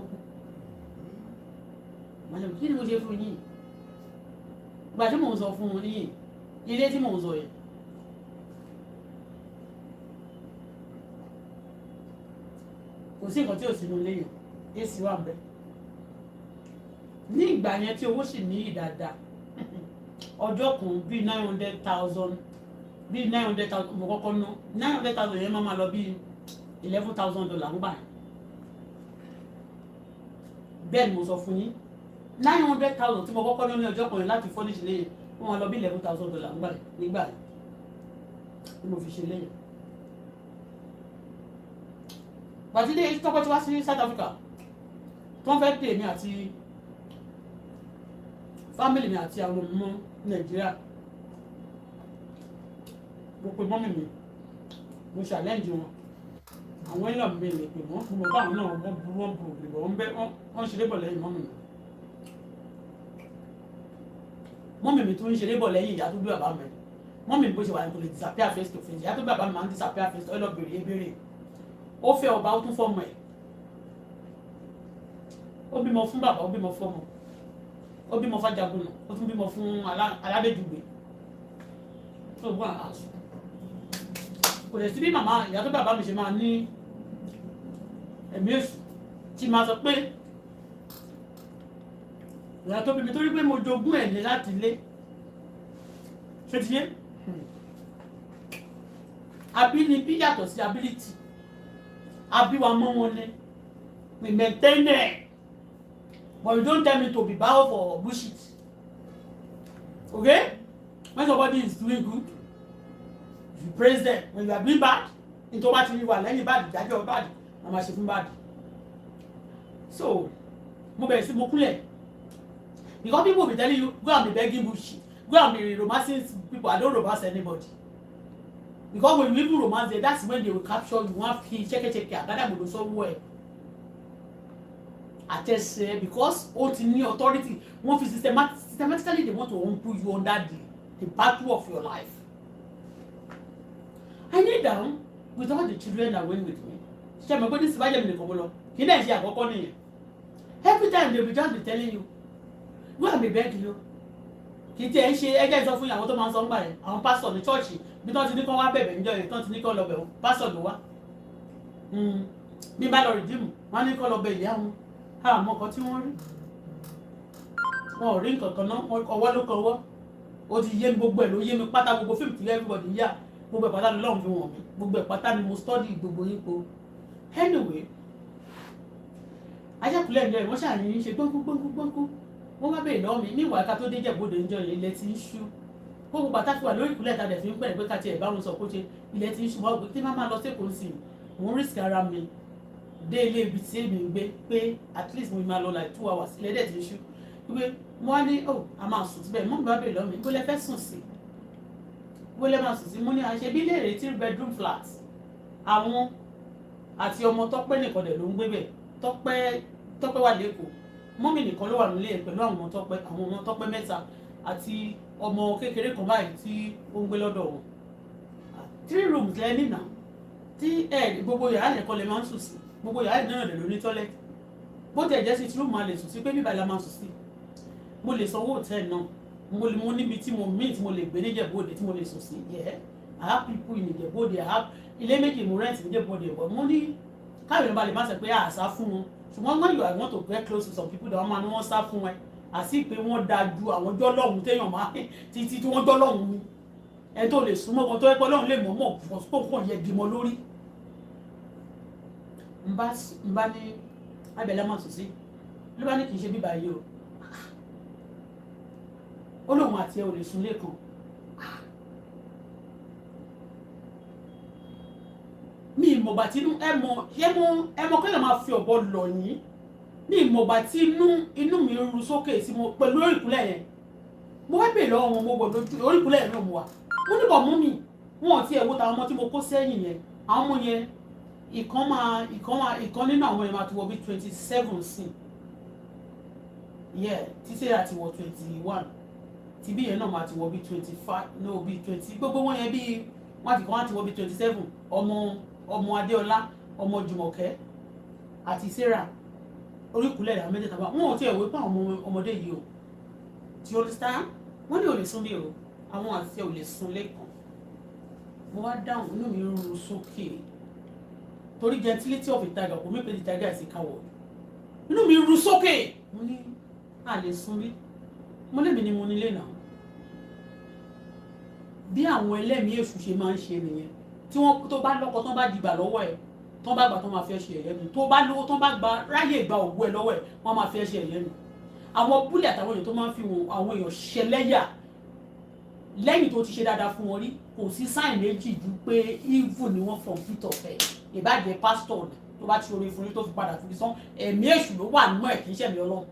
kí ni mo ṣe fún yín ìgbà tí mò ń sọ fún wọn níyìn ilé tí mò ń sọ yẹn kò sí nǹkan tí ò sínú ilé yẹn èsì wà bẹ́ẹ̀ ní ìgbà yẹn tí owó sì ní ìdáadáa ọjọ́ kan bíi 900,000 bíi 900,000 mo kọ́kọ́ ná 900,000 yẹn máa lọ bíi $11,000 ń gbà yẹn bẹ́ẹ̀ ni mo sọ fún yín 900,000 tí mo kọ́kọ́ ná ní ọjọ́ kan yẹn láti furnish lé yẹn wọ́n máa lọ bíi $11,000 ń gbà yẹn nígbà yẹn ni mo fi ṣe lẹ́yìn. Bàtílé tọ́kọ́ tí wá sí South Africa tó ń fẹ́ pè mí àti fámìlì mi àti àwọn ọmọ Nàìjíríà mo pe mọ́mì mi mo challenge wọn àwọn èèyàn mi lè pè wọ́n mo bá àwọn náà wọ́n burú ìbọn wọ́n ṣeré bọ̀ lẹ́yìn mọ́mì mi tó ń ṣeré bọ̀ lẹ́yìn ìyá tó bí bàbá mi mọ́mì mi bó ṣe wà ní kò lè disappear face to face ìyá tó bí bàbá mi máa ń disappear face to face ọlọ́bìnrin ebèrè ó fẹ́ ọba ó tún fọ́mọ ẹ̀ ó bímọ fún bàbá ó bímọ fọ́mọ ó bímọ fájagun náà ó tún bímọ fún aládéjúgbé tó gbọ́n àṣù kò lè sí bí màmá ìyá tó bàbá mi ṣe máa ní ẹ̀mí èṣù tí máa sọ pé ìyá tó bí mi torí pé mo jogún ẹ̀ ní láti ilé ṣé ti yé abínibí yàtọ̀ sí ability abiwa mọ́ wọn ní we maintain it but you don't tell me to be bow for bullshit okay when somebody is doing good you praise them when you are doing bad nítorí wá ti ní wà lẹ́yìn bad ìdájọ́ bad wọ́n máa ṣe fún bad so mo bẹ̀rẹ̀ sí mo kúnlẹ̀ because people be telling you go and be begging bullshit go and be romancing people. I don't romance anybody because when you even romance them that's when they will capture you wan fi check agada gbogbo somewhere àtẹsẹ because ó ti ní authority wọ́n fi systematically they want to put you under the battle of your life. I kneel down with all the children that went with me ṣe mo gbé ní síbájẹ́ mi nìkan mo lọ kí náà ṣe àkọ́kọ́ nìyẹn every time they will just be telling you go and be begging you kì í tiẹ̀ ń ṣe ẹjẹ́ ìsọ fún ìyàwó tó máa ń sọ ń gbà yẹn àwọn pásítọ̀ ní chọ́ọ̀chì bí tán ti ní kán wá bẹ̀bẹ̀ níjọ́ yẹn tán ti ní kán lọ bẹ̀ wọn pásítọ̀ ló wá bí bá lọ rìdíìmù wọn ní kán lọ bẹ̀ ìyá wọn àmọ́ nǹkan tí wọ́n rí wọn ò rí nǹkan kan náà ọwọ́ ló kan ọwọ́ ó ti yé mi gbogbo ẹ̀ ló yé mi pátá gbogbo fíìmù tí everybody yá gbogbo ẹ̀ pátá ni Ọlọ́run fi wọ̀n mi gbogbo ẹ̀ pátá ni mo study gbogbo yín po anyway ajákulẹ̀ ìjọ yìí wọ́n ṣàyìn ṣe gbọ́nkú wọ́n bá bèèrè lọ́wọ́ mi ní ìwà ká tó dé Ìjẹ̀bú-Òde níjọ́ yẹn ilẹ̀ ti ń ṣú gbogbo pàtàkì wà lórí ìkúlẹ̀ tàdé fi ń pẹ̀lẹ́ pé ká tiẹ̀ bá wọn sọ kó ṣe ilẹ̀ ti ń ṣú wọ́n tí má máa lọ sẹ́kọ̀ọ́ sí i mò ń risk ara mi dé ilé ibi tí èmi ń gbé pé at least mo máa lọ like 2 hours ilẹ̀ dẹ̀ ti ń ṣú wípé mo wá ní a máa sùn síbẹ̀ mọ́ mi bá bèèrè lọ́wọ́ mi bó lẹ fẹ́ sùn sí bó lẹ máa sùn sí mo ní àṣẹ bí léèrè 3 bedroom flat àwọn àti ọmọ Tọ́pẹ́ nìkan dẹ̀ ló ń gbé bẹ̀ Tọ́pẹ́ wà lẹ́kọ̀ọ́ mọ́mì nìkan ló wà nílé ẹ̀ pẹ̀lú àwọn ọmọ Tọ́pẹ́ mẹ́ta àti ọmọ kékeré kan báyìí tí ó ń gbé lọ́dọ̀ wọn 3 rooms lẹ́ni náà tí gbogbo yàrá nìkan lè máa ń sùn sí gbogbo yàrá náà lè lóní tọ́lẹ̀tì bó tẹ̀ jẹ́ sí tí room máa lè sùn sí pé bíbá la máa sùn sí mo lè sanwó hòtẹ́ẹ̀lì náà mo níbi tí mo lè gbé ní Ìjẹ̀bú-Òde tí mo lè sùn sí I have people in Ìjẹ̀bú-Òde I have ilé méjì mo rent ní Ìjẹ̀bú-Òde but mo ní káyọ̀ nípa lè má sọ pé àṣà fún wọn ṣùgbọ́n when you are want to get close to some people that wọ́n máa ní wọ́n sá fún ẹ àti pé wọ́n dáa ju àwọn jọ́lọ́hún téèyàn máa títí tí wọ́n jọ́lọ́hún ni ẹ tó lè súnmọ́ kan tó ẹ pé Ọlọ́run lè mọ̀ pọ̀ yẹ dìmọ̀ lórí. n bá ní abẹ́lẹ́ máa sùn sí ló bá ní kì í ṣe bíbá yìí o ó lóun àti ẹ ò lè sùn lẹ́ẹ̀kan mi ìmọ̀gbà tí inú ẹmọ kẹ́lẹ̀ máa fi ọ̀bọ lọ yín ní ìmọ̀gbà tí inú mi ru sókè sí mo pẹ̀lú oríkùlẹ̀ yẹn mo wá bèèrè lọ́wọ́ wọn mo gbọ́dọ̀ oríkùlẹ̀ yẹn náà mo wà mo ní bọ̀ mú mi wọn ò tí ẹ̀ wo tàwọn ọmọ tí mo kó sẹ́yìn yẹn àwọn ọmọ yẹn ìkan nínú àwọn yẹn máa ti wọ bí 27 sí yeah tí Sarah ti wọ 21 tí bí yẹn náà máa ti wọ bí 25 no bí 20 gbogbo wọn yẹn bí wọ́n ti wọ bí 27 ọmọ Adéọlá ọmọ Jùmọ̀kẹ́ àti Sarah oríkùlẹ̀ ìdá mẹ́tẹ̀ẹ̀ta bá wọn ò tiẹ̀ wé pa àwọn ọmọdé yìí o tí o understand wọ́n ní ò lè sún bí o àwọn àti ò lè sún lẹ́kàn mo wá dáhùn inú mi rú sókè torí gentility of a tiger kò mí pé the tiger is a coward inú mi rú sókè mo ní a lè sún bí mo lèmi ni mo nílé náà bí àwọn ẹlẹ́mìí èṣù ṣe máa ń ṣe nìyẹn tí wọ́n tó bá lọ́kọ tó bá dìgbà lọ́wọ́ ẹ̀ tó bá gbà tó máa fẹ́ ṣe ẹ̀yẹ́ mi tó bá lówó tó bá gba ráyè gba òwú ẹ̀ lọ́wọ́ ẹ̀ wọ́n máa fẹ́ ṣe ẹ̀yẹ́ mi àwọn búlì àtàwọn èèyàn tó máa ń fi wọn àwọn èèyàn ṣẹlẹ́yà lẹ́yìn tó ti ṣe dáadáa fún wọn rí kò sí sáìn méjì ju pé evil ni wọ́n from pit of hell ìbàjẹ́ pásítọ̀ tó bá ti ṣoore fún yín tó fi padà fi sán ẹ̀mí èṣù ló wà nínú ẹ̀ kì í ṣẹ̀mí Ọlọ́run.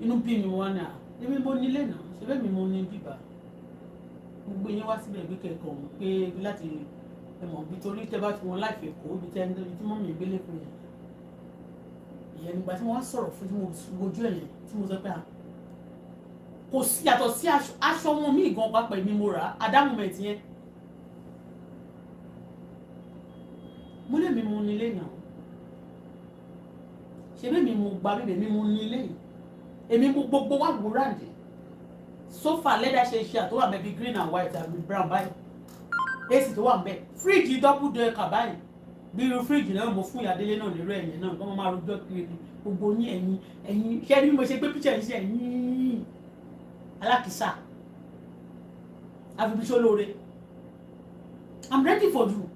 inú bí mi wọ́n ní à èmi mo nílé náà ṣe bẹ́ẹ̀ mi mo ní bíbá gbogbo yín wá síbẹ̀ gbé kẹ̀kọ́ pé láti ẹ̀mọ̀ bí torí tẹ́ bá ti wọn láìpẹ́ kó ibi tẹ́ tí mọ́ mi gbélé fún yẹn ìyẹn nígbà tí wọ́n sọ̀rọ̀ fún tí mo wojú ẹ̀yẹn tí mo sọ pé kò sí yàtọ̀ sí aṣọ wọn mí gan pápá mi mo rà á adámọ̀mẹ̀tì yẹn mo lè mi mo nílé náà ṣe bẹ́ẹ̀ mi mo gba bíbẹ̀ mi mo nílé yìí èmi mo gbogbo wà wò ráǹdì sofa leather ṣe àtọwà bẹbí green and white and brown báyìí AC tó wà ń bẹ fíríjì double decker báyìí bí irú fíríjì náà mo fún ìyàdélé náà lérò ẹ̀yìn náà kọ́ máa rojọ́ kiri gbogbo yín ẹ̀yìn ṣé bí mo ṣe gbé píṣẹ̀ yìí sí ẹ̀yìn alákìsà àfibíṣọ́ lóore I'm ready for you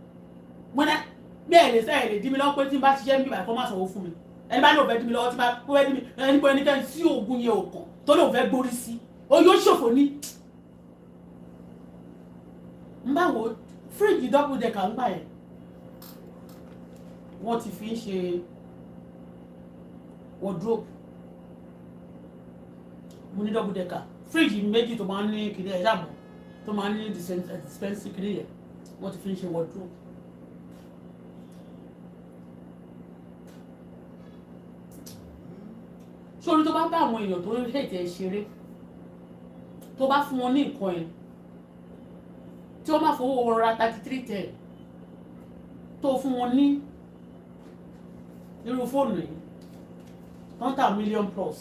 bí ẹ̀ lè sẹ́yìn lè dí mi lọ́wọ́ pé tí n bá ṣiṣẹ́ níbi ìbàkọ́ má sanwó fún mi ẹni bá ní òfẹ́ dí mi lọ́wọ́ tí bá fẹ́ dí mi ẹni pé ẹnikẹ́ni sí oògùn yẹn ò kàn tó lóun fẹ́ gbórí sí o yóò ṣòfò ní. n bá wo fíríjì double decker ń gbà yẹn wọ́n ti fi ń ṣe wardrobe mo ní double decker fíríjì méjì tó máa ń ní kiri ẹ̀ ṣàbọ̀ tó máa ń ní dispense kiri yẹn wọ́n ti fi ń ṣe wardrobe. sórí tó bá bá àwọn èèyàn tó ń hẹ̀tẹ̀ ṣeré tó bá fún wọn ní nǹkan ẹ̀ tí wọ́n máa fowó wọn ra 3310 tó fún wọn ní irú fóònù yìí tó ń tà million plus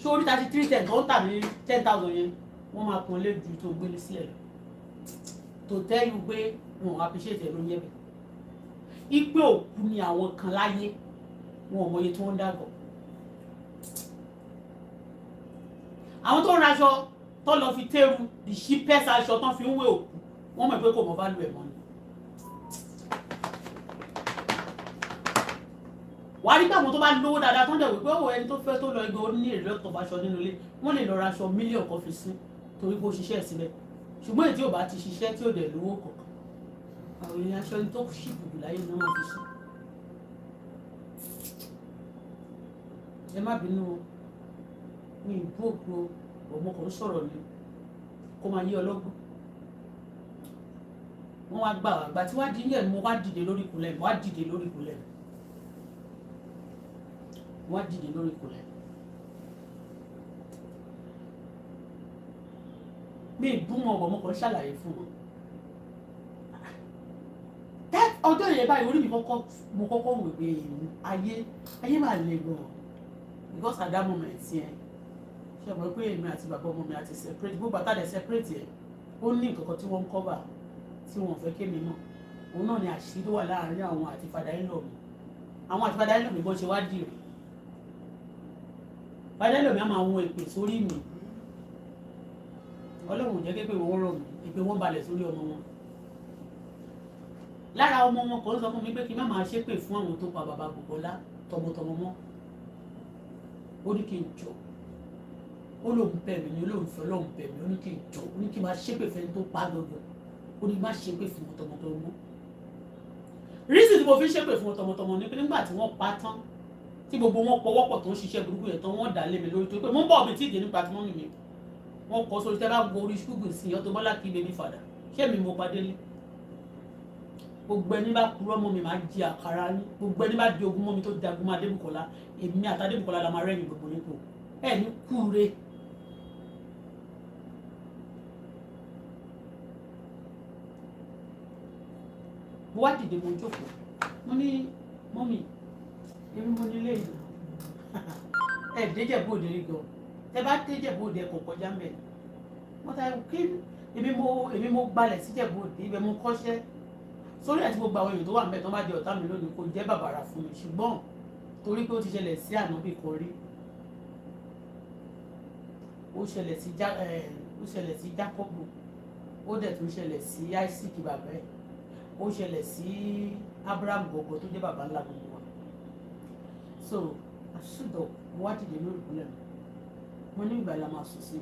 sórí 3310 tó ń tà ní 10,000 yẹn wọ́n máa pọn lé ju tó gbélé sílẹ̀ lọ tó tẹ́lú pé wọn appreciate ẹ̀ ló ń yẹ bẹ̀ ipe òkú ni àwọn kan láyé wọn ò mọye tí wọ́n ń dàgbọ̀ àwọn tó ń raṣọ tó lọ fi tẹ́rù the cheapest aṣọ tó fi ń wé òkú wọ́n mọ̀ pé kò mọ̀ value ẹ̀ mọ́ ni. wàá rí pé àwọn tó bá lówó dáadáa tó ń dẹ̀ wí pé ó ẹni tó fẹ́ tó lọ igbó ní èrè lọ́tọ̀ aṣọ nínú ilé wọ́n lè lọ raṣọ mílíọ̀nù kan fi sí torí pé ó ṣiṣẹ́ síbẹ̀ ṣùgbọ́n èyí tí ò bá ti ṣiṣẹ́ tí ò dẹ̀ lówó kọ̀ọ̀kan àwọn èèyàn aṣọ tó kù ṣìkù jù láyé ni wọ́n fi sí. ẹ má bínú mi ìbú òkú ọmọkùnrin sọ̀rọ̀ ni kó máa yí ọlọ́gbọ́n wọ́n wá gbà àgbà tí wá di yẹn mo wá dìde lórí ìkúnlẹ̀ mo wá dìde lórí ìkúnlẹ̀ mo wá dìde lórí ìkúnlẹ̀ mi ìbú wọn ọmọkùnrin ṣàlàyé fún wọn ọjọ́ yẹn báyìí orí mi mo kọ́kọ́ wò pé ayé máa le gan because at that moment yẹn ṣe mọ̀ pé èmi àti bàbá ọmọ mi àti separate gbogbo àtàdé separate yẹn ó ní nǹkan kan tí wọ́n ń cover tí wọ́n fẹ́ kémi mọ̀ òun náà ni àṣírí tó wà láàárín àwọn àti fada ìlọ mi àwọn àti fada ìlọ mi bó ṣe wá dì rè fada ìlọ mi á máa wọn èpè sórí mi ọlọ́run ò jẹ́ képe wọ́n rọ̀ mí èpè wọ́n balẹ̀ sórí ọmọ wọn lára ọmọ wọn kan sọ fún mi pé kí n má máa ṣépè fún àwọn tó pa bàbá Bùkọ́lá tọmọtọmọ mọ́ ó ní kí n jọ ó lóun bẹ̀ mí ní olóun fẹ́ lóun bẹ̀ mí ó ní kí n jọ ó ní kí n máa ṣépè fẹ́ni tó pa gbọ̀ngàn ó ní má ṣépè fún wọn tọmọtọmọ mọ́ rísì tí mo fi ṣépè fún wọn tọmọtọmọ ní pé nígbà tí wọ́n pa tán tí gbogbo wọn pọwọ́pọ̀ tó ń ṣiṣẹ́ burúkú yẹn tán wọ́n dà lé mi lórí tó pé mo ń bọ̀ mi tí ìdè nípa tí wọ́n mi wọ́n kọ́ sórí tẹ́ bá gbọ́ orí ṣúgbù sí Auto Bola kí baby father ṣé mi mo padé lé gbogbo ẹni bá kúrò mọ́ mi máa di àkàrà ní gbogbo ẹni bá di ogun mọ́ mi tó di agun mọ́ Adébùkọ́lá èmi àti Adébùkọ́lá la máa rẹ́yìn gbogbo nípò ẹ̀ ní kúre. mo wá dìde mo jókòó mo ní mọ́mì èmi mo nílé ìlú ẹ̀ déjẹ̀ bóde rí gan tẹ bá déjẹ̀ bóde ẹ̀ kò kọjá mẹ́ wọ́n ta kí èmi mo gbalẹ̀ síjẹ̀ bóde ibẹ̀ mo kọ́ṣẹ́ sórí àti gbogbo àwọn èèyàn tó wà mẹ́tọ́ bá di ọ̀tá mi lónìí kò jẹ́ bàbàrà fún mi ṣùgbọ́n torí pé ó ti ṣẹlẹ̀ sí ànábì kan rí ó ṣẹlẹ̀ sí Jákọ́bù ó dẹ̀ tún ṣẹlẹ̀ sí Isaac bàbá ẹ̀ ó ṣẹlẹ̀ sí Abraham gbogbo tó jẹ́ bàbá ńlá gbogbo wa so àṣùdọ̀ mo wá dìde lórí ìpínlẹ̀ mo ní ìgbà la máa sùn sí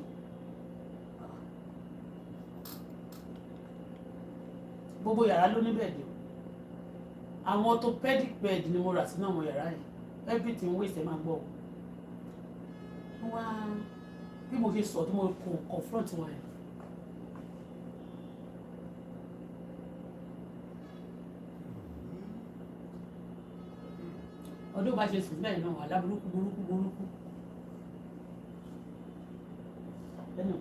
gbogbo yàrá ló ní bẹ́ẹ̀dì àwọn orthopedic bed ni mo rà sínú àwọn yàrá yẹn everything waste ẹ máa gbọ́ wá bí mo ṣe sọ tí mo confront wọn yẹn ọdún bá ṣe sùn bẹ́ẹ̀ náà wà láburúkú lẹ́nu.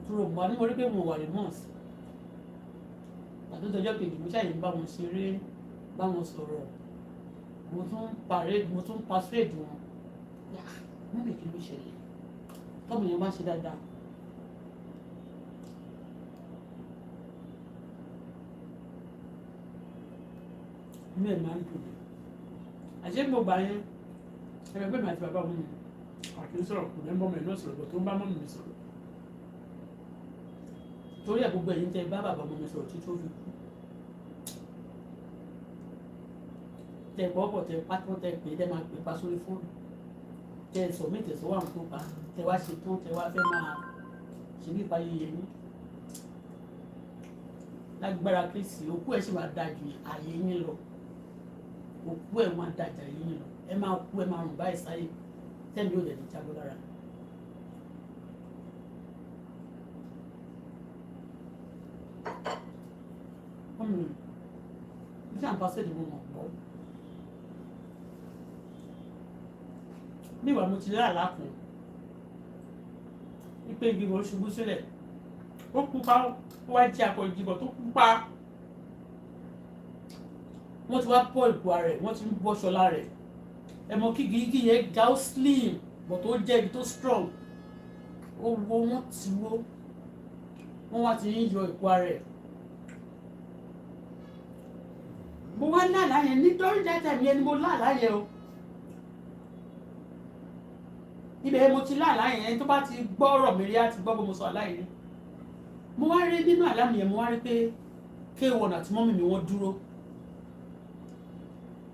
Kúrò mọ́ ní mo rí pé mo wà remorse àtúntọ́jọ́ kejì mo ṣàyẹ̀ bá wọn ṣeré bá wọn sọ̀rọ̀ mo tún persuade wọn mo lè kí ló ṣẹlẹ̀ tọ́mù yẹn bá ṣe dáadáa inú ẹ̀ máa ń dùn àṣé gbogbo àyẹn ẹ̀rọ pé mi àti bàbá mi àti sọ̀rọ̀ kò ní bọ́ mi náà sọ̀rọ̀ tó ń bá mọ́ mi sọ̀rọ̀ torí ẹ̀ gbogbo ẹ̀yin tẹ́ bá bàbá ọmọ mi sọ̀rọ̀ títí ó fi kú tẹ́ pọ̀pọ̀ tẹ́ pátọ́ tẹ́ pé tẹ́ máa pè pa sórí fóònù tẹ́ sọ mí tẹ̀sọ́ wà tó pa tẹ́ wá ṣe tán tẹ́ wá fẹ́ máa ṣe bí ìpa yẹyẹ ní lágbára Kristi òkú ẹ̀ sì máa da ju ààyè yín lọ òkú ẹ̀ máa da ju ààyè yín lọ ẹ máa kú ẹ máa rùn báyìí sáyé tẹ́mi yóò dẹ̀ ní jábọ́ lára. Bí à ń pàṣẹ ìdìbò mọ̀ pọ̀. Bí ìwà mo ti rí àlákùn, wípé igi mo ṣubú sílẹ̀, ó pupa ó wá jẹ́ akọ ìdìbò tó pupa. Wọ́n ti wá pọ̀ ìpò rẹ̀, wọ́n ti ń bọ́ ṣọlá rẹ̀. Ẹ̀mọ kígi igi yẹn ga ó slim, but ó jẹ́ ibi tó strong. Ó wo wọ́n ti wó, wọ́n wá ti ń yọ ìpò rẹ̀. Mo wá lálàá yẹn nítorí dáadáa mi ẹni mo lálàá yẹn o ibẹ̀ mo ti lálàá yẹn tó bá ti gbọ́ ọ̀rọ̀ mi rí àti gbọ́ bó mo sọ àlá yìí rí mo wá rí nínú àlá mi yẹn mo wá rí pé kéwọ̀n àti mọ́mì mi wọ́n dúró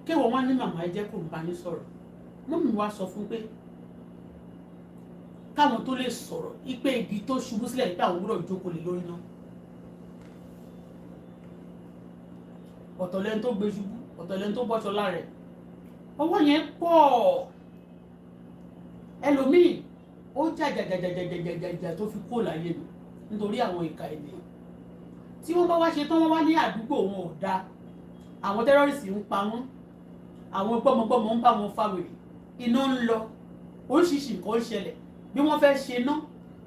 kéwọ̀n wá ní màmá ẹ jẹ́ kó n bá yín sọ̀rọ̀ mọ́mì mi wá sọ fún pé káwọn tó lè sọ̀rọ̀ ipe igi tó ṣubú sílẹ̀ nípa àwọn gbọ́dọ̀ jókòó lé lórí náà. Ọ̀tọ̀ lẹ́ni tó gbé ṣubú ọ̀tọ̀ lẹ́ni tó bọ́ṣọ lára ọwọ́ yẹn pọ̀ ẹlòmíì ó jàjàjàjàjàjàjà tó fi kó láyé mi nítorí àwọn ìka ènìyàn tí wọ́n bá wá ṣe tán wọ́n wá ní àdúgbò wọn ò dáa àwọn tẹ́rọ́rìsì ń pa wọ́n àwọn gbọ́mọgbọ́mọ ń bá wọn fa wèrè iná ń lọ oríṣiríṣi nǹkan ń ṣẹlẹ̀ bí wọ́n fẹ́ ṣe ná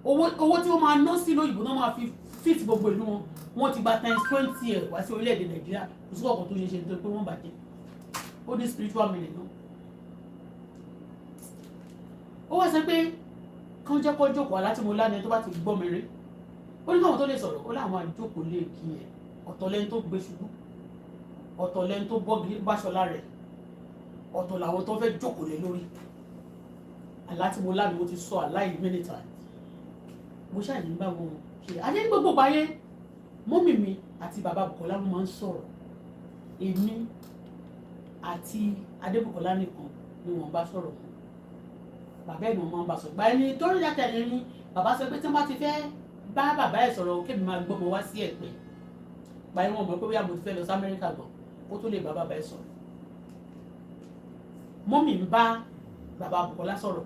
owó tí wọ́n máa ná sí lóyìnbó náà máa fi fit gbogbo ìlú wọn wọ́n ti gba times 20 ẹ̀ wá sí orílẹ̀-èdè Nàìjíríà kò sí ọ̀kan tó ṣe nítorí pé wọ́n bàjẹ́ ó ní spiritual meaning náà. ó wá sọ pé kán jẹ́ kó jókòó aláti mo lánàá tó bá ti gbọ́ mi rí ó ní káwọn tó lè sọ̀rọ̀ ó láwọn àjókòó lè kí ẹ̀ ọ̀tọ̀ lẹ́ni tó gbé ṣubú ọ̀tọ̀ lẹ́ni tó báṣọlá rẹ̀ ọ̀tọ̀ làwọn tó fẹ́ jókòó lé lórí aláti mo lánàá mo ti sọ aláì many times mo ṣàyìn bá wọn ṣe adé gbogbo báyé mọ́mì mi àti bàbá Bùkọ́lá ló máa ń sọ̀rọ̀ èmi àti Adébùkọ́lá nìkan ni wọ́n bá sọ̀rọ̀ mọ́ bàbá ẹ̀ ni wọ́n máa ń bá sọ̀rọ̀ báyìí ni torí dáadáa ni ní bàbá sọ pé tí wọ́n bá ti fẹ́ bá bàbá ẹ̀ sọ̀rọ̀ kébì máa gbọ́ mọ wá sí Ẹ̀pẹ́ báyìí wọ́n mọ̀ pé bóyá mo ti fẹ́ lọ sí Amẹ́ríkà gan kó tó lè bá bàbá ẹ̀ sọ̀rọ̀ mọ́mì ń bá bàbá Bùkọ́lá sọ̀rọ̀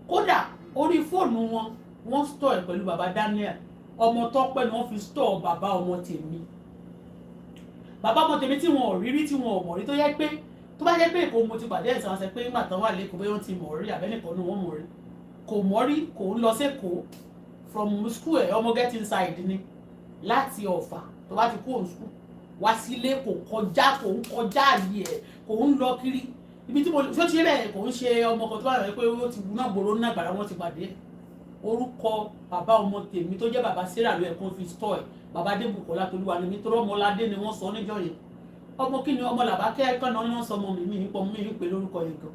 kódà orí fóònù wọn wọ́n stọ̀ ẹ̀ pẹ̀lú bàbá Daniel ọmọ Tọ́pẹ́ ni wọ́n fi store bàbá ọmọ tèmi tí wọn ò rí rí tí wọn ò mọ̀ rí tó yẹ pé tó bá jẹ́ pé Èkó mo ti pàdé ẹ̀sán wọn sẹ pé nígbà tán wà lẹ́kọ̀ọ́ bóyá wọ́n ti mọ̀ rí àbẹ́nìkan ní wọ́n mọ̀ rí kò mọ̀ rí kò ń lọ sẹ́kọ̀ọ́ from school ẹ̀ ọmọ get inside ni láti Ọ̀fà tó bá ti kó òun school wá sílé kò ń kọjá àyè ẹ̀ kò ń lọ kiri ibi tí mo ṣó ti rẹ̀ kò ń ṣe ọmọ kan tó bá rẹ̀ pé ó ti náà gbòòrò náà gbàdá wọn ti pàdé orúkọ bàbá ọmọ tèmi tó jẹ́ bàbá Sarah ló yẹ kó fi store ẹ̀ bàbá Débùkọ́lá Tolúwa ni nítorí ọmọládé ni wọ́n sọ níjọ́ yẹn ọmọ kí ni ọmọ Làbákẹ́ ẹ̀kọ́ náà ni wọ́n sọ ọmọ mi nípa mi ń pè lórúkọ yẹn gan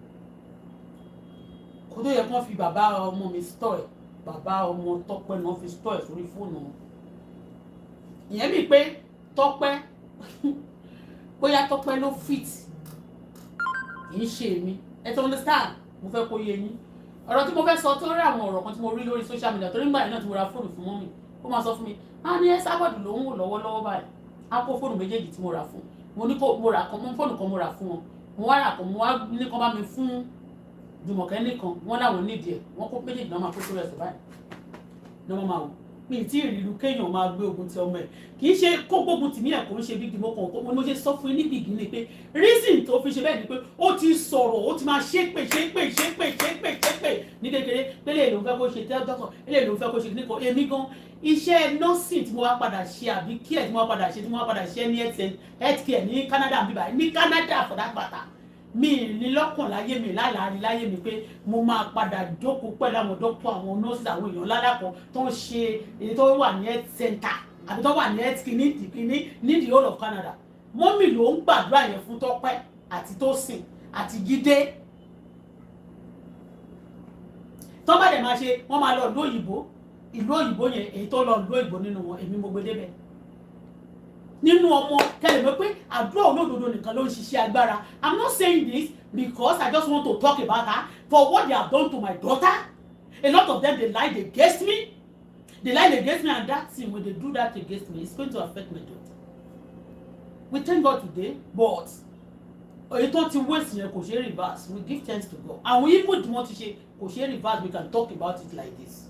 kó tó yẹ kó fi bàbá ọmọ mi store ẹ̀ bàbá ọmọ Tọ́pẹ́ náà fi store ẹ̀ sórí fóònù wọn ìyẹn mi pé Tọ́pẹ́ bóyá Tọ́pẹ́ ló fit kì í ṣe mi ẹ tó understand mo fẹ́ kó yé yín ọ̀rọ̀ tí mo fẹ́ sọ tó rí àwọn ọ̀rọ̀ kan tí mo rí lórí social media torí nígbà yẹn náà tí mo ra fóònù fún mọ́mì ó máa sọ fún mi ní Esabod ló ń wò lọ́wọ́lọ́wọ́ báyìí á kó fóònù méjèèjì tí mo rà fún mo ní kó mo rà kan fóònù kan mo rà fún wọn mo wá rà kan mo wá ní kan bá mi fún Jùmọ̀kẹ́ nìkan wọ́n láwọn nídìí ẹ̀ wọ́n kó méjèèjì náà máa kó sórí ẹ̀sẹ̀ báyìí ní wọ́n máa wò mi ì tí ì rí irú kéèyàn máa gbé ogun ti ọmọ ẹ̀ kì í ṣe kó gbógun tì mí ẹ̀ kò ń ṣe bí dìmọ́ kan mo ṣe sọ fún yín níbi ìgbìnì pé reason tó fi ṣe bẹ́ẹ̀ ni pé ó ti sọ̀rọ̀ ó ti máa ṣépè ní kékeré pé lè lòun fẹ́ kó ṣe tẹ́lifíṣàn lè lòun fẹ́ kó ṣe nìkan èmi gan iṣẹ́ nursing tí mo wá padà ṣe àbí care tí mo wá padà ṣe ní health care ní Canada bíbá ní Canada for that matter mi ní lọ́kàn láyé mi láàárín láyé mi pé mo máa padà jókòó pẹ̀lú àwọn dókítà àwọn nọ́ọ̀sì àwọn èèyàn ládàpọ̀ tó ń ṣe èyí tó wà ní health center àbí tó wà ní health clinic ní the whole of Canada mọ́mì ló ń gbàdúrà yẹn fún Tọ́pẹ́ àti Tósìn àti Jídé tó bá dẹ̀ máa ṣe wọ́n máa lọ ìlú òyìnbó yẹn èyí tó lọ ìlú òyìnbó nínú wọn èmi mo gbé débẹ̀ nínú ọmọ kẹlẹ̀ mọ́ pé àdúrà olódodo nìkan ló ń ṣiṣẹ́ agbára. I'm not saying this because I just want to talk about her for what they have done to my daughter. A lot of them they lied against me and that thing when they do that against me it's going to affect my daughter. We thank God today but èyí tó ti waste yẹn kò ṣe reverse we give thanks to God and we even tí wọ́n ti ṣe kò ṣe reverse we can talk about it like this.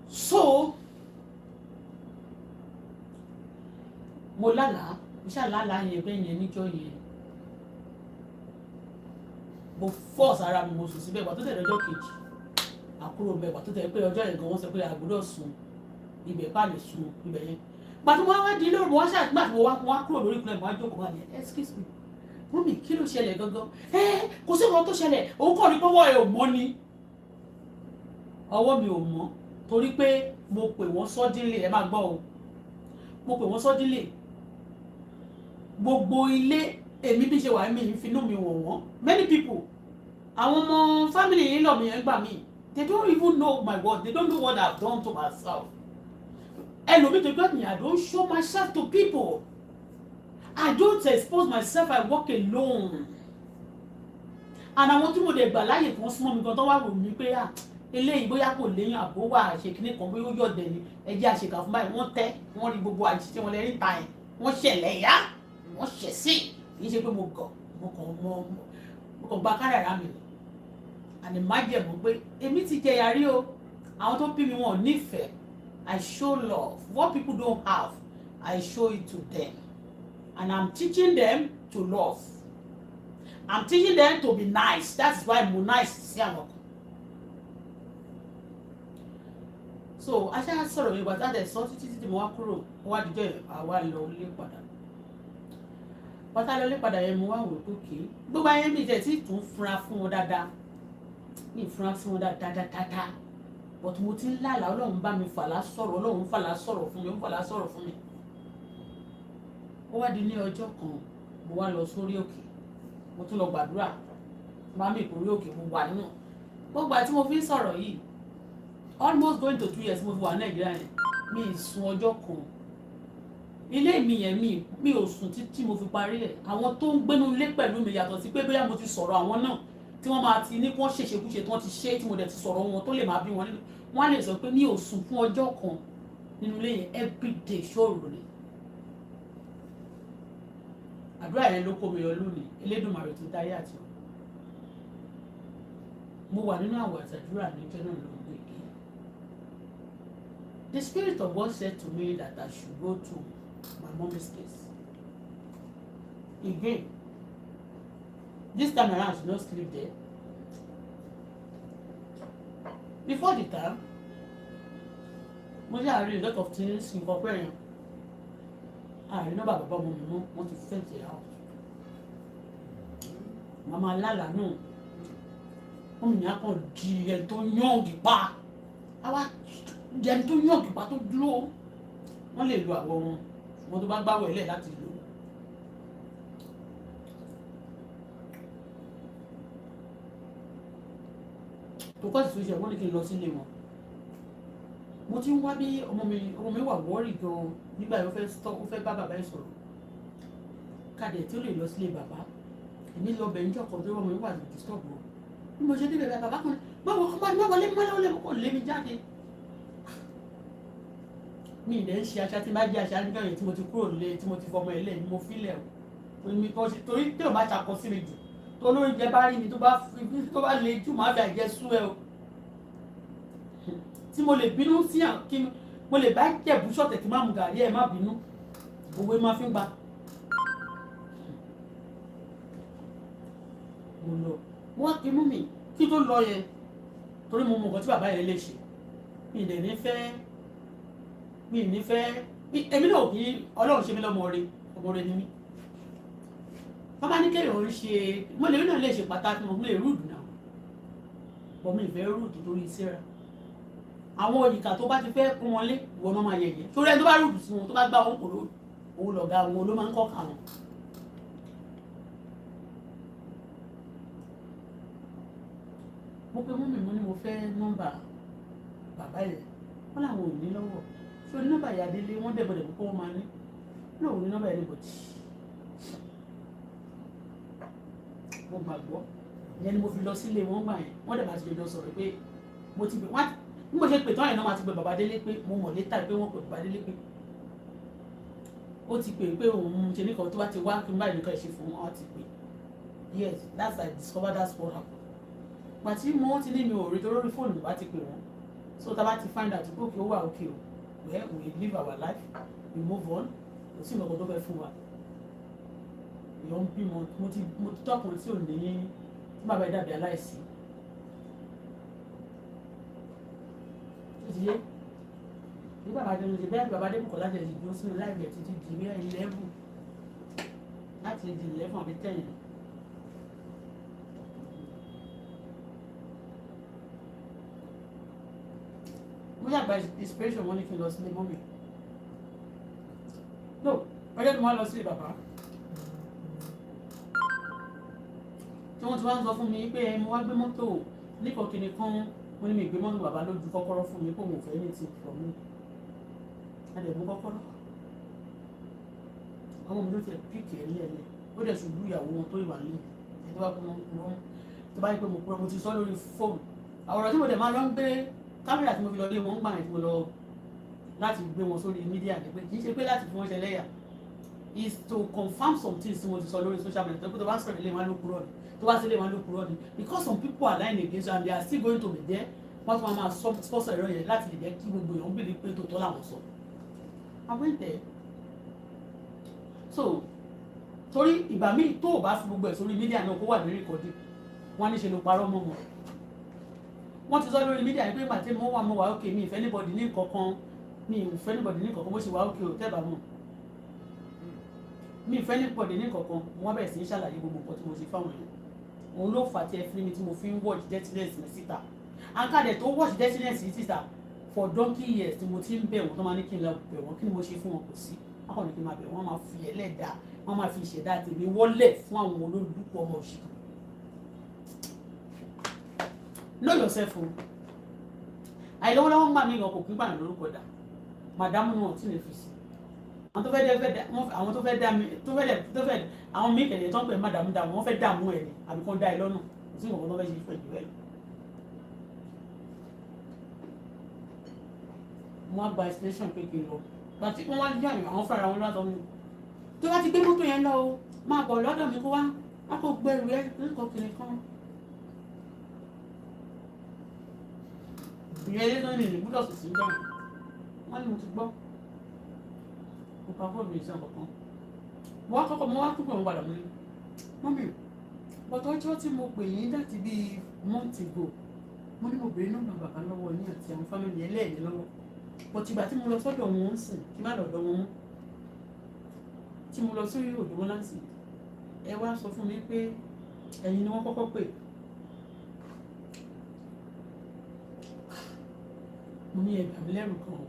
So mo lálàá mo ṣàlálàá yẹn bẹ́ẹ̀ yẹn níjọ́ yẹn mo force ara mi mo sùn síbẹ̀ ìgbà tó tẹ̀lé ọjọ́ kejì àkúrò bẹ̀ ìgbà tó tẹ̀lé pé ọjọ́ yẹn gan wọ́n sọ pé àgbọ́dọ̀ sùn ibẹ̀ bá lè sùn ibẹ̀ yẹn gbàtí wọ́n wá di lóru wọ́n ṣàgbà tí wọ́n wá kúrò lórí ìpínlẹ̀ wọ́n á jókòó wá ní excuse me mọ́mì kí ló ṣẹlẹ̀ gangan kò sí ọ̀rọ̀ tó ṣẹlẹ̀ òun kọ́ ni pé ọwọ́ ẹ̀ ò mọ́ ni ọwọ́ mi ò mọ́ torí pé mo pè wọ́n sọ́dílé ẹ máa gbọ́ o mo pè wọ́n sọ́dílé gbogbo ilé èmi bí ṣe wà mí ìfinú mi wọ̀n wọ́n many people àwọn ọmọ family yìí lọ mi yẹn gbà mí they don't even know my word they don't know what I've done to myself ẹlòmíì tó gbà mí I don't show myself to people I don't expose myself I work alone and àwọn tí mo dẹ̀ gbà láyè kan súnmọ́ mi gan tó wá rò mí pé eléyìí bóyá kò léyìn àbó wà àṣekínní kan bóyá ó yọ̀dẹ̀ ni ẹjẹ́ àṣekà fún báyìí wọ́n tẹ́ wọ́n rí gbogbo àṣìṣe wọn lẹ́rìí ta ẹ̀ wọ́n ṣẹlẹ̀ yá wọ́n ṣẹ̀ sí kì í ṣe pé mo kàn gba kádàrá mi àní má jẹ̀mọ́ pé èmi ti jẹ yàrí o àwọn tó bí mi wọn ò nífẹ̀ẹ́ I show love what people don't have I show it to them and I'm teaching them to love I'm teaching them to be nice that's why mo nice sí àwọn kan. So aṣáá sọ̀rọ̀ mi gbàtà dẹ̀ sọ títí mo wá kúrò wá dijọ́ àwa lọ lé padà pátá lọ lé padà yẹn mo wá wò lókè gbogbo ayé mi jẹ́ tí tún fúnra fún wọn dáadáa mi fúnra fún wọn dáadáa but mo ti ń lálàá Ọlọ́run bá mi fàlà sọ̀rọ̀ Ọlọ́run fàlà sọ̀rọ̀ fún mi ó fàlà sọ̀rọ̀ fún mi ó wá di ní ọjọ́ kan mo wá lọ sórí òkè mo tún lọ gbàdúrà máa mi ìkórí òkè mo wà nínú gbogbo àti mo fi ń sọ̀rọ̀ yìí almost going to 2 years mo fi wà Nàìjíríà yẹn mi ì sùn ọjọ́ kan ilé mi yẹn mi ò sùn títí mo fi parí ẹ̀ àwọn tó ń gbénu ilé pẹ̀lú mi yàtọ̀ sí pé bóyá mo ti sọ̀rọ̀ àwọn náà tí wọ́n máa ti ní kí wọ́n ṣèṣekúṣe tí wọ́n ti ṣe tí mo dẹ̀ ti sọ̀rọ̀ wọn tó lè máa bí wọn nínú wọ́n á lè sọ pé mi ò sùn fún ọjọ́ kan nínú ilé yẹn everyday ṣòro ni àdúrà yẹn ló kó mi yọ lónìí Elédùmarè tó dáyé àti ọ mo wà nínú àwọ̀ àtàdúrà níjọ́ náà lọ gbèké The Spirit of God said to me that I should go to my mommy's place. Again, this time around, I should not sleep there. Before the time, mo ṣe àárín a lot of things nǹkan pẹ́ yẹn. Àárín náà bàbá ọmọ mi mọ́, wọ́n ti fẹ́ tẹ̀ out. Màmá lálàá náà, wọ́n mi ní akọ̀ di ẹni tó yán gìpa. Àwa di ẹni tó yán gìpa tó dúró. Wọ́n lè lo àwọ̀ wọn, ṣùgbọ́n tó bá gbáwọ̀ ẹ̀lẹ́ láti lò. Tó kọ́ sì tún ṣe wọ́n ní kí n lọ sílé wọn. Mo ti ń wá bí ọmọ mi wà wọ́ọ̀rì gan-an nígbà yẹn ó fẹ́ bá bàbá ẹ̀ sọ̀rọ̀. Kàdé tí ó lè lọ sílé bàbá. Èmi lọ bẹ̀ níjọ́ kan tó wọ́n mi wà ní disturb wọn. Bí mo ṣe dé bẹ̀rẹ̀ bàbá kan má wọlé kò lé mi jáde. Mi ì dẹ̀ ń ṣe aṣá tí bá jẹ́ aṣá nígbà yẹn tí mo ti kúrò lé tí mo ti fọmọ ẹ̀ lẹ̀ ni mo fílẹ̀ o. Èmi kan ṣe torí tí ò bá ṣàkọ sí mi jù tó lórí jẹ bá rí mi tó bá le jù máa fi àjẹ sú ẹ o. Tí mo lè bínú sí kí mo lè bá jẹ̀bú ṣọ̀tẹ̀ kí má mu gàrí ẹ̀ má bínú òwe má fi ń gba. Mo lọ mo wá pinnu mi kí tó lọ yẹn torí mo mọ nǹkan tí bàbá yẹn lè ṣe mi ì ní fẹ́ èmi náà kì í Ọlọ́run ṣe mí lọ́mọ rẹ ni mí. Bàbá ní kéèyàn ń ṣe mo lè rí náà lè ṣe pàtàkì mo lè rúdù náà bọ̀ mi ì fẹ́ rúdù torí síra. Àwọn òyìnká tó bá ti fẹ́ kún wọn lé ìwọ náà máa yẹ̀yẹ́ torí ẹni tó bá rúdù sí wọn tó bá gbá wọn kò lóòrùn òun lọ̀gá wọn ló máa ń kọ́ka wọn. Mo pe mú mi mo ní mo fẹ́ nọ́mbà bàbá yẹn wọ́n làwọn ò ní lọ́wọ́ ṣé o ní nọ́mbà ìyá délé wọ́n dẹ̀bọ̀dẹ̀ púpọ̀ wọ́n máa ní náà ò ní nọ́mbà yẹn bọ̀tì. Mo gbàgbọ́ ìyẹn ni mo fi lọ sílé wọn gbà yẹn wọ́n dẹ̀ bá ti jọjọ sọ̀rọ̀ pé mo ti pè wọ́n bí mo ṣe pè tán yẹn náà máa ti pè bàbá délé pé mo mọ̀ létà pé wọ́n pè bàbá délé pé ó ti pè pé òun ṣe nìkan tó bá ti wá kí n bá ìnìkan ṣe fún wọn ti pè. Yes, that's I discovered that's what happened. Pàtí mo ti ní mi ò rí torí orí fóònù bá ti pè wọ́n so tá bá ti find out pé ó wà okay o well we live our life we move on kò sí nǹkan tó fẹ́ fún wa. Ìyọ̀ ń bímọ mo ti tọkùnrin tí ò ní tí bàbá ẹ̀ dàbí aláìsí. Ìdílé bí bàbá dé lóde bẹ́ẹ̀ bàbá dé kọ̀ láti ẹ̀dì dúró sínú láìpẹ́ títí di bí 11 láti di 11 àbí 10. Mo yàgbá inspiration wọn ní kí n lọ sílé mọ́mì. No ọjọ́ tí mo wá lọ sílé bàbá tí wọ́n ti wá ń sọ fún mi pé mo wá gbé mọ́tò nípa kìnì kan mo ní mi gbé mọ́tò bàbá lójú kọ́kọ́rọ́ fún mi kó mo fẹ́ ní ti pọ̀ mí. Adẹ̀mú kọ́kọ́rọ́ àwọn mi ló fẹ́ píìkì ẹ̀ lẹ́ẹ̀lẹ́ ó dẹ̀ ṣubú ìyàwó wọn tó ìwà lé ẹ̀ tó bá kún wọn tó bá yẹ pé mo kúrò mo ti sọ lórí fóònù àwòrán tí mo dẹ̀ máa lọ ń gbé kámẹ́rà tí mo fi lọ lé wọn ń gbà yẹn tí mo lọ láti gbé wọn sórí mídíà ní pé kì í ṣe pé láti fi wọn ṣe lẹ́yà is to confirm some things tí mo ti sọ lórí social media tó bá sọ̀rọ̀ ilé wọn ló kúrò ní tó bá sílé wọn ló kúrò ní because some people are lying against you and they are still going to be there wọ́n tún máa sponsor ẹ̀rọ yẹn láti lè jẹ́ kí gbogbo èèyàn bìrì pé tòótọ́ làwọn sọ. I went there so torí ìgbà míì tó o bá fi gbogbo ẹ̀ sórí mídíà náà kó wà ní rìkọ́dì wọ́n á ní ṣe ló parọ́ mọ́ wọn. Wọ́n ti sọ lórí mídíà yìí pé màtí mo wà ókè mi ìfẹ́ anybody ní kankan mi ìfẹ́ anybody ní kankan bó ṣe wà ókè ò tẹ́bà mọ́ mi ìfẹ́ anybody ní kankan wọ́n bẹ̀rẹ̀ sí í ṣàlàyé gbogbo nǹkan tí mo ṣe fáwọn èèyàn òun ló fà á tí ẹ fi mi tí mo fi ń watch dirtiness mi síta àǹkàdẹ̀ tó watch dirtiness yìí síta for donkey years tí mo ti ń bẹ̀ wọ́n tó máa ní kí n lọ bẹ̀ wọ́n kí ni mo ṣe fún wọn kò sí akọni kí n máa bẹ̀ wọ́n máa fi ẹlẹ́dà wọ́n máa fi ìṣẹ̀dá tèmi wọlé fún àwọn olólùkọ́ ọmọ òṣìkò. Know yourself o àìlọ́wọ́lọ́wọ́ ń gbà mí ọkọ̀ kí n gbàyàn lórúkọ dà màdámù náà tí lè fi sí àwọn tó fẹ́ dá mi tó fẹ́ àwọn mí kẹ̀lẹ́ tó ń pè màdámù dà wọ́n fẹ́ dààmú ẹ̀ ni àbí kán dá ẹ lọ́nà kò sí nǹkan tó fẹ́ ṣe pẹ̀lú ẹ̀. wọ́n á gba extension pé kí n lọ gbàtí wọ́n wá ní àyàn àwọn fúnra wọn lọ́dọ̀ mi tó bá ti gbé mọ́tò yẹn lọ o máa bọ̀ lọ́dọ̀ mi kó wá wá kó gbẹrù ẹ lórúkọ kìnìún kan. ìyẹn ilé náà nìyí gbúdọ̀ sì sí dáhùn wọ́n ní mo ti gbọ́ mo pa fóònù ìṣàn kankan mo wá tún pè wọ́n padà mọ́ ní mọ́mì bọ̀tọ̀ ọjọ́ tí mo pè yín láti bíi month ago mo ní mo bèrè nọ́mbà bàbá lọ́wọ́ yín àti àwọn fámìlì ẹlẹ́ẹ̀ni lọ́wọ́ bọ̀tì ìgbà tí mo lọ sọ́dọ̀ wọn ń sìn kí má lọ́dọ̀ wọn mú tí mo lọ sórí òdò wọn láti ẹ wá sọ fún mi pé ẹ̀yin ni wọ́n kọ́kọ́ pè mo ní ẹgbà mi lẹ́rù kan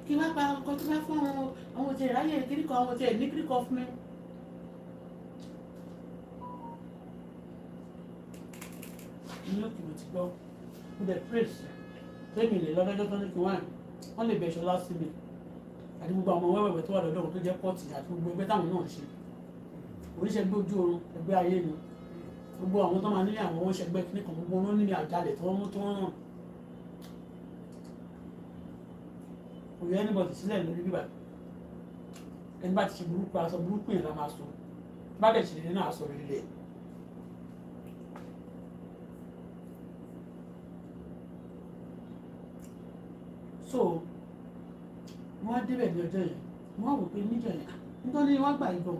kí wá pa ọkọ tó bá fún àwọn ọtí ìráyè kíríkọ àwọn ọtí ẹ̀ ní kíríkọ fún mi. ní òkè mo ti gbọ́ mo dẹ̀ praise tẹ́mi lè lọ́dọ́jọ́ tó ní kí wọ́n lè bẹ̀ṣọ́ lásì mi àti gbogbo àwọn wẹ́wẹ̀wẹ̀ tó wà lọ́dọ̀ tó jẹ́ pọ́ọ̀tì àti gbogbo ẹgbẹ́ táwọn náà ṣe oníṣẹ́ gbé ojú oorun ẹgbẹ́ ayé mi gbogbo àwọn tó máa nílé àwọn oníṣẹ́ gbẹ́ kíní kan gbogbo wọn nílé àjálẹ̀ tó wọ́n mú tó wọ́n ràn kò yẹ anybody sílẹ̀ lórí bíbá ẹni bá ti ṣe burúkú aṣọ burúkú yẹn la máa sọ bá dẹ̀ ṣe lè náà aṣọ rere rẹ̀. So wọ́n á débẹ̀ ní ọjọ́ yẹn wọ́n á wò pé níjọ yẹn nítorí wọ́n gbà ìbọn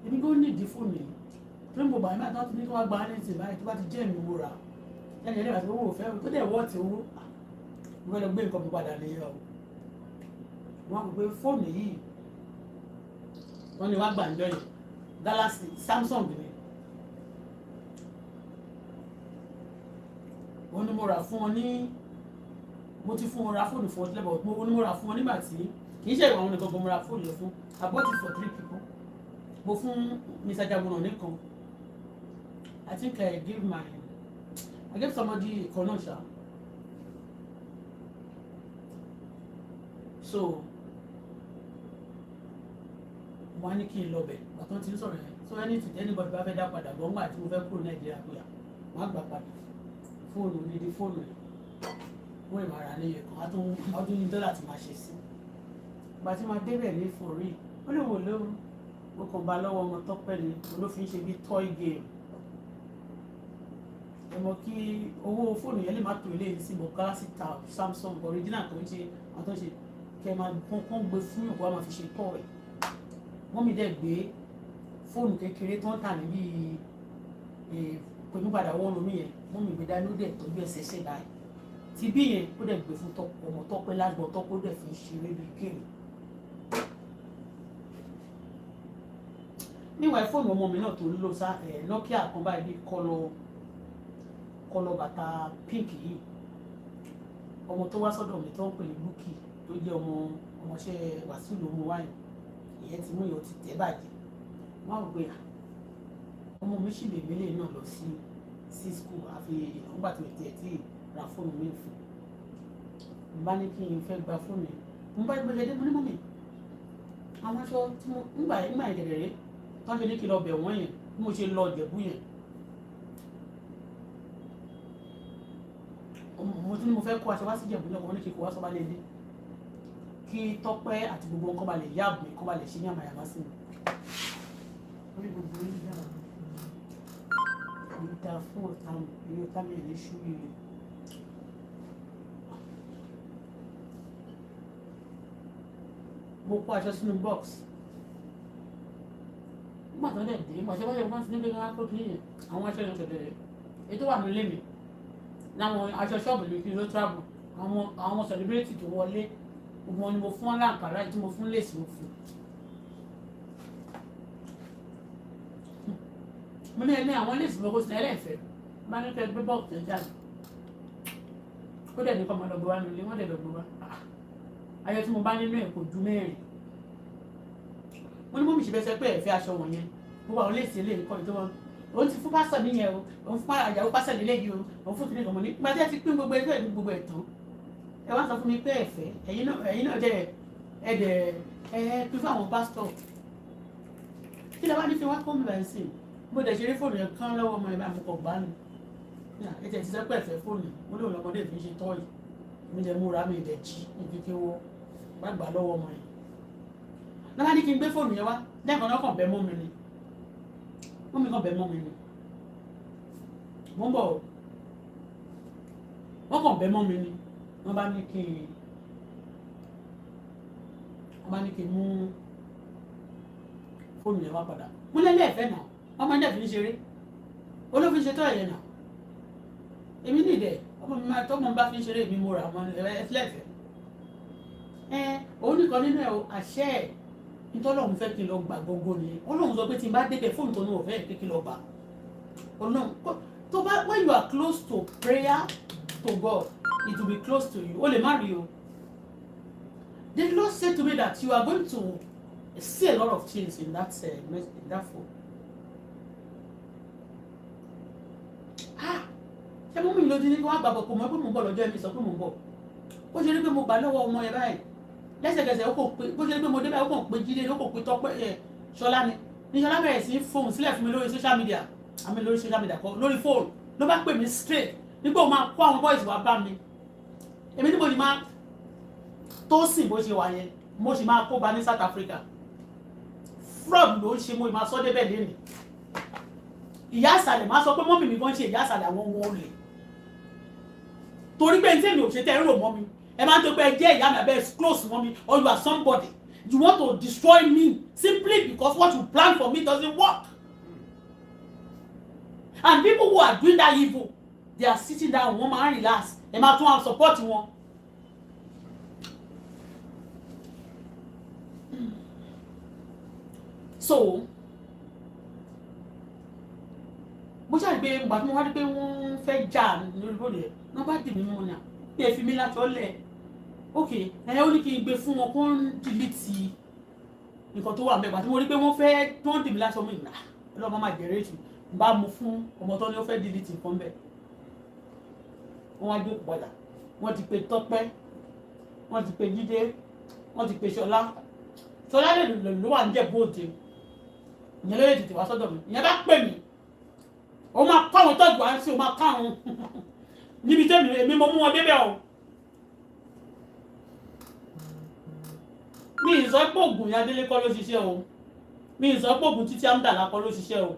èmi kò ní ìdí fóònù yìí tó ń bọ̀ bàá náà tó ti ní kí wọ́n gba á ní ìsìn báyìí tó bá ti jẹ́ ìmúwo rà ẹni ẹni àti owó òfẹ́ tó dẹ̀ wọ́ọ̀tì owó mo fẹ́ lọ gbé nǹkan mi padà nìyẹn o wọ́n á wò pé fóònù yìí wọ́n ní wọ́n gbà níjọ yẹn Galaxy Samsung ni wọ́n ní mo rà fún wọn ní mo ti fún wọn ra fóònù fún ọtí lẹ́bọ̀ mo ní mo ra fún wọn nígbà tí kì í ṣe ìwà wọn nìkan gan mo ra fóònù lọ fún I bought it for 3 people mo fún Mr. Jagunna nìkan I think I gave somebody ìkan náà ṣá so mo á ní kí n lọ bẹ̀ bàtàn tí ń sọ̀rọ̀ yẹn so anybody bá fẹ́ dá padà gbọ́ngbà tí mo fẹ́ kúrò Nàìjíríà bóyá wọ́n á gbà padà fóònù nídìí fóònù yẹn wọ́n ìmọ̀ ara lẹ́yìn kan ọdún ní dọ́là tí máa ṣe sí ìgbà tí máa débẹ̀ ní forí ó lè wò lóru mo kàn bá lọ́wọ́ ọmọ tọ́pẹ́ ni olófin ṣe bí toy game ẹ mọ̀ kí owó fóònù yẹn lè má tó ilé yìí sí bọ̀ Galaxy Tab Samsung original tó ń ṣe àwọn tó ń ṣe kẹ́ máa kán gbé fún ìkọ́ máa fi ṣe tọ́ ẹ̀ wọ́n mi dẹ̀ gbé fóònù kékeré tó ń tà ní bíi pẹ̀lú padà wọ́n lómi yẹn wọ́n mi gbé dání ó dẹ̀ tọ́jú ẹsẹ̀ ṣẹ̀ báyìí ti bí yẹn ó dẹ̀ gbé fún ọmọ tọ́pẹ́ lágbọ̀n tọ́pẹ́ ó dẹ̀ fi ṣeré bíi géèmù. níwáyé fóònù ọmọ mi náà tó ń lò Nokia kan báyìí bíi kọlọ bàtà pink yìí ọmọ tó wá sọ́dọ̀ mi tó ń pè ní Búkì tó jẹ́ ọmọọṣẹ́ Wasiu ló mú wáyé ìyẹn ti mú ìyọ̀ ti tẹ́ bàjẹ́ wọ́n á gbé ọmọ mi sì lè gbélé náà lọ sí school àfi nígbà tó tẹ̀ tí ra fóònù mi fún un bá ní kí n fẹ́ gba fóònù yẹn mo bá gbé lédè mo ní mọ́mì àwọn aṣọ tí mo nígbà yẹn gẹ̀dẹ̀rẹ́ tó ń ṣe ní kí lọ bẹ̀ wọ́n yẹn bí mo ṣe lọ Ìjẹ̀bú yẹn mo tún ní mo fẹ́ kó aṣọ wá sí Ìjẹ̀bú náà wọ́n ní kí n kó wá sọ́ba lé kí Tọ́pẹ́ àti gbogbo nǹkan bá lè yáàbù mi kó bá lè ṣe ní àmàyàmá sí mi orí gbogbo orí yàrá mi ta fún ọ̀tá mi ní ṣú yìí. Mo kó aṣọ sínú box nígbà tó dẹ̀ dé mo ṣe bá ṣe wọ́n ti nílé wọn kó kí àwọn aṣọ yẹn ṣẹ̀dẹ̀ ètò wà nílé mi láwọn aṣọ ṣọ́ọ̀bù mi kí n ló travel àwọn celebrity tó wọlé gbogbo wọn ni mo fún wọn láǹkàrá tí mo fún lèsì mo fún mo ní ẹni àwọn lèsì lọ́kọ́ sí ẹlẹ́fẹ̀ẹ́ bá ní kẹ́ gbé bọ́ọ̀kì tẹ̀ jáde ó dẹ̀ ní kọ́ ọmọ lọ́gbọ́ wa nílé wọ́n dẹ̀ lọ́gbọ́ wa ayọ̀ tí mo bá nínú ẹ̀ kò ju 4 mo ní mọ́mí ṣe bẹ́sẹ̀ pé ẹ̀fẹ́ aṣọ wọ̀nyẹn gbogbo àwọn lèsì eléyìí kọ́ ìjọba òun ti fún pásọ̀ níyẹn o òun fún àyàwó pásọ̀ nílé yìí o òun fún kìnìkan mọ́ ní ìgbà tí ẹ ti pín gbogbo ẹgbẹ́ ní gbogbo ẹ̀tàn ẹ wá sọ fún mi pé ẹ̀fẹ́ ẹ̀yin náà dẹ̀ ẹ̀dẹ̀ pín fún àwọn pásítọ̀ kí lè wá ní fi wá kọ́ mi báyìí sí mo dẹ̀ ṣe rí fóònù yẹn kán lọ́wọ́ ọmọ ẹ̀mí àmúkọ̀ gbá ni ẹ tẹ̀ ti sẹ́ pé ẹ̀fẹ́ fóònù mo lóun lọ́mọdé fi ṣe tọ́yì mi dẹ̀ múra mi dẹ̀ jí ìdíkẹ́ wọ́ gbàgbà lọ́wọ́ ọmọ yẹn lọ́wọ́ ní kí n gbé fóònù yẹn wá lẹ́ẹ̀kan náà kàn bẹ́ mọ́ mi ni wọ́n mi kàn bẹ́ mọ́ mi ni mo ń bọ̀ wọ́n kàn bẹ́ mọ́ mi ni wọ́n bá ní kí a máa ní kí n mú fóònù yẹn wá padà mo lẹ́lẹ́ ẹ̀fẹ́ náà ọmọ ẹ̀dẹ̀ fi ń ṣeré olófin ṣe tó ẹ̀yẹ náà èmi nìdẹ̀ ọmọ mi máa tọ́mọ bá fi ń ṣeré mi mo ra ọmọ ẹ̀fẹ́lẹ́fẹ́ òun nìkan nínú ẹ̀ àṣẹ ẹ̀ nítorí òun fẹ́ kí n lọ gbà gbogbo nìyẹn Ọlọ́run sọ pé tí n bá débẹ̀ fóònù tó ní òun fẹ́ kí n lọ gbà Ọlọ́run tó bá when you are close to prayer to God it will be close to you o lè má rí o the Lord said to me that you are going to see a lot of things in that phone ṣé mo mú ìlòdì ní kí wọ́n gbàgbọ́ kò mọ̀ pé mo ń bọ̀ lọ́jọ́ ẹ̀mí sọ pé mo ń bọ̀ bó ṣe rí pé mo gbà lọ́wọ́ ọmọ yẹn báyìí lẹ́sẹ̀kẹsẹ̀ ó kò pé bó ṣe rí pé mo débẹ̀ ó kò pé Jídé ó kò pé Tọ́pẹ́ Ṣọlá ni Ṣọlá bẹ̀rẹ̀ sí fóònù sílẹ̀ fún mi lórí social media àmì lórí social media kọ́ lórí fóònù ló bá pè mí straight nígbà ó máa kó àwọn boys wá bá mi èmi ní mo sì máa tó sìn bó ṣe wà yẹn mo sì máa kó ba ní South Africa fraud ló ń ṣe mo máa sọ débẹ̀ lẹ́nu ìyá àsàlẹ̀ máa sọ pé mọ́mì mi gan ṣe ìyá àsàlẹ̀ àwọn ohun olè torí pé ní tèmi ò ṣe tẹ́ rò mọ́ mi ẹ máa ń tó pé ẹ jẹ́ ìyá mi abẹ́ close mọ́ mi or you are somebody you want to destroy me simply because what you plan for me doesn't work and people who are doing that evil they are sitting down wọ́n máa ń relax ẹ máa tún àwọn support wọn. So bó ṣáà rí pé ìgbà tí mo wá rí pé wọ́n fẹ́ jà lórí bóde ẹ̀ wọ́n bá dì mí mọ́ ni à bí ẹ fi mí láti ọ̀lẹ̀ ok ó ní kí n gbé fún wọn kó ń dìlítì nǹkan tó wà mẹ́gbà tí mo rí pé wọ́n fẹ́ tó ń dì mí láti ọmọ ìgbà ọlọ́mọ máa jẹ̀rẹ̀ ètò n bá mu fún ọmọ tó ní ó fẹ́ dìlítì nǹkan bẹ́ẹ̀ wọ́n wá jókòó padà wọ́n ti pe Tọ́pẹ́ wọ́n ti pe Jídé wọ́n ti pe Ṣọlá lè lò wà ń jẹ́ bóde ìyẹn ló lè tètè wá sọ́dọ̀ mi ìyẹn bá pè mí ó máa kọ́ àwọn tọ́jú wá sí ó máa káwọn níbi tẹ́mi èmi mo mú wọn débẹ̀ o mi ì sọ pé ògùn Yadélé kọ́ ló ṣiṣẹ́ o mi ì sọ pé ògùn Títí Amúdàlá kọ́ ló ṣiṣẹ́ o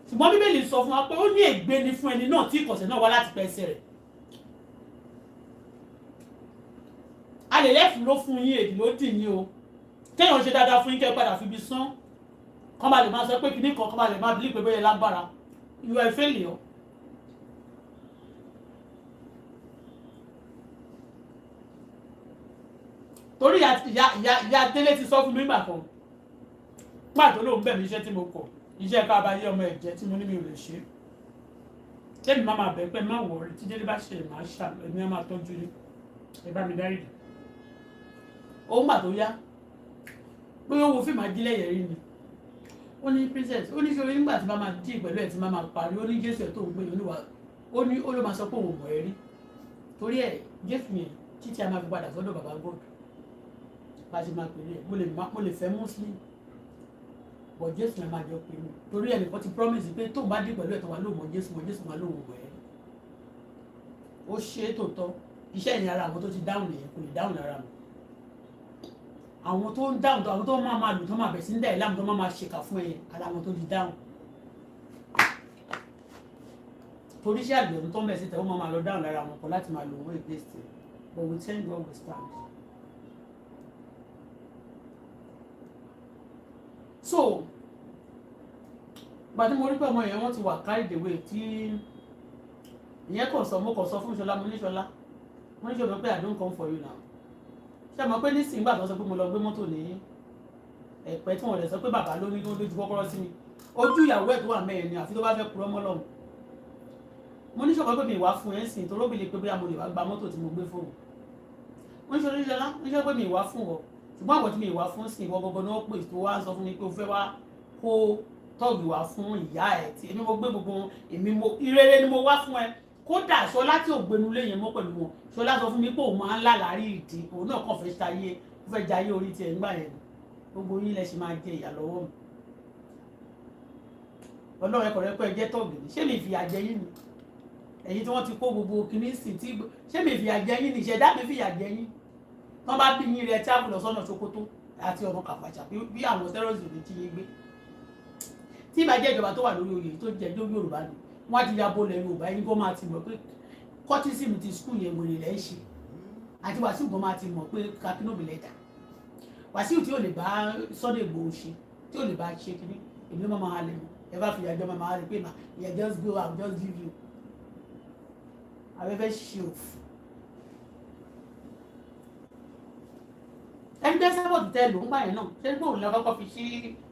ṣùgbọ́n Bíbélì sọ fún wa pé ó ní ègbé ni fún ẹni náà tí ìkọ̀sẹ̀ náà wá láti pẹ́ ẹsẹ̀ rẹ̀ a lè lẹ́fù ló fún yín èdè ló dì yín o kéèyàn ṣe dáadáa fún yín kẹ́ padà fi ibi sán kọ́ máa lè máa sọ pé kíní kan kọ́ máa lè máa bílí pé bóyá lágbára you are a failure. torí ìyá Délé ti sọ fún mi nígbà kan pàtó lóun bẹ̀ mí iṣẹ́ tí mo kọ̀ iṣẹ́ ká bá yé ọmọ ẹ̀jẹ̀ tí mo ní mi ò lè ṣe tẹ́mi má máa bẹ̀ pé má wọ̀ọ́rí tí Délé bá ṣe máa ṣàlọ́ ẹ̀mí á máa tọ́jú ní ẹ bá mi dárí dì òun gbà tó yá pé ó wo fíìmù Ajílẹ̀yẹ̀ rí ni ó ní princess ó ní ṣe orí nígbà tí bá máa dí pẹ̀lú ẹ̀ tí máa parí ó ní Jésù ẹ̀ tó ń gbé olúwa ó ní ó ló máa sọ pé òun mọ̀ ẹ́ rí torí ẹ̀ Jésù yẹn títí a máa fi padà sọ́dọ̀ bàbá God bá ṣe máa pèlè mo lè fẹ́ Muslim bọ̀ Jésù yẹn máa jọ pé mi torí ẹ̀ nìkan ti promise pé tóun bá dí pẹ̀lú ẹ̀ tó wà lóun mọ̀ Jésù máa lóun mọ̀ ẹ́ ó ṣe é tòótọ́ iṣẹ́ ìyẹn ara àwọn tó ti dáhùn nìyẹn kò lè dáhùn lára mi àwọn tó ń dáhùn àwọn tó máa lù tó máa bẹ̀ sí ń dá ẹ̀ láàmú tó máa ṣèkà fún ẹ̀yẹ ara àwọn tó ti dáhùn torí iṣẹ́ àgbẹ̀rún tó ń bẹ̀ sí tẹ̀ ó máa lọ dáhùn lára wọn kan láti máa lò wọ́n against it but we thank God we stand. So gbàdí mo rí pé ọmọ yẹn wọ́n ti wà carried away tí ìyẹn kò sọ mo kò sọ fún Ṣọlá mo ní Ṣọlá pé I don't come for you now ṣé mo pé nísìnyí gbà tó sọ pé mo lọ gbé mọ́tò ní Ẹ̀pẹ́ tí wọ́n lè sọ pé bàbá ló ní tó lójú kọ́kọ́rọ́ sí mi ojú ìyàwó ẹ̀ tó wà mẹ́rin ni àfi tó bá fẹ́ purọ́ mọ́ lọ́hùn mo ní Ṣọlá pé mi ìwà fún ẹ̀ ń sìn tó lóbìnrin pé bóyá mo lè wá gba mọ́tò tí mo gbé fóònù mo ní Ṣọlá ní Ṣọlá pé mi ìwà fún ọ ṣùgbọ́n àwọn tí mi ìwà fún sìn ìwọ gbogbo náà pè tó wá sọ fún mi pé o fẹ́ wá kó tọ́ọ̀gì wá fún ìyá ẹ̀ tí èmi mo gbé gbogbo èmi mo ìrere ni mo wá fún ẹ kódà Ṣọlá tí ò gbénu léyìn mọ́ pẹ̀lú wọn Ṣọlá sọ fún mi pé òun máa ń lálàárí ìdí òun náà kàn fẹ́ ṣayé ó fẹ́ jayé orí tiẹ̀ nígbà yẹn gbogbo yín lẹ ṣe máa jẹ ìyà lọ́wọ́ mi Ọlọ́run ẹ̀kọ́ rẹ pé ẹ jẹ́ tọ́ọ̀gì ni ṣé mi fìyà jẹ yín ni ẹ̀yin tí wọ́n ti kó gbogbo kinní sí tí ṣé mi fìyà jẹ yín ni ìṣẹ̀dá mi fìyà jẹ yín tán bá bí yín rẹ tí àbùlọ sọ́nà Sókótó àti ọ̀nà Kàfàṣà bí àwọn tẹ́rọ̀sì ní tí yé gbé tí ìbàjẹ́ ìjọba tó wà lórí oyè tó jẹ́ Yorùbá ni wọ́n ti ya bolẹ̀ Yorùbá yín kó máa ti mọ̀ pé kọ́tísìmù ti skul yẹn wèrè lẹ́ ń ṣe àti Wàsíù gan máa ti mọ̀ pé kakínóbì lẹ́dà Wasiu tí ò lè bá Sunday Igboho ṣe tí ò lè bá ṣe kíní èmi ló máa halẹ̀ mọ́ ẹ bá fi ìyàjọ́ máa halẹ̀ pé ìyà just go out just leave you abẹ́fẹ́ ṣe òfò. ẹni tẹ́ Esabod tẹ́ lò ń gbà yẹn náà ṣé gbóhùn lọ kọ́kọ́ fi ṣí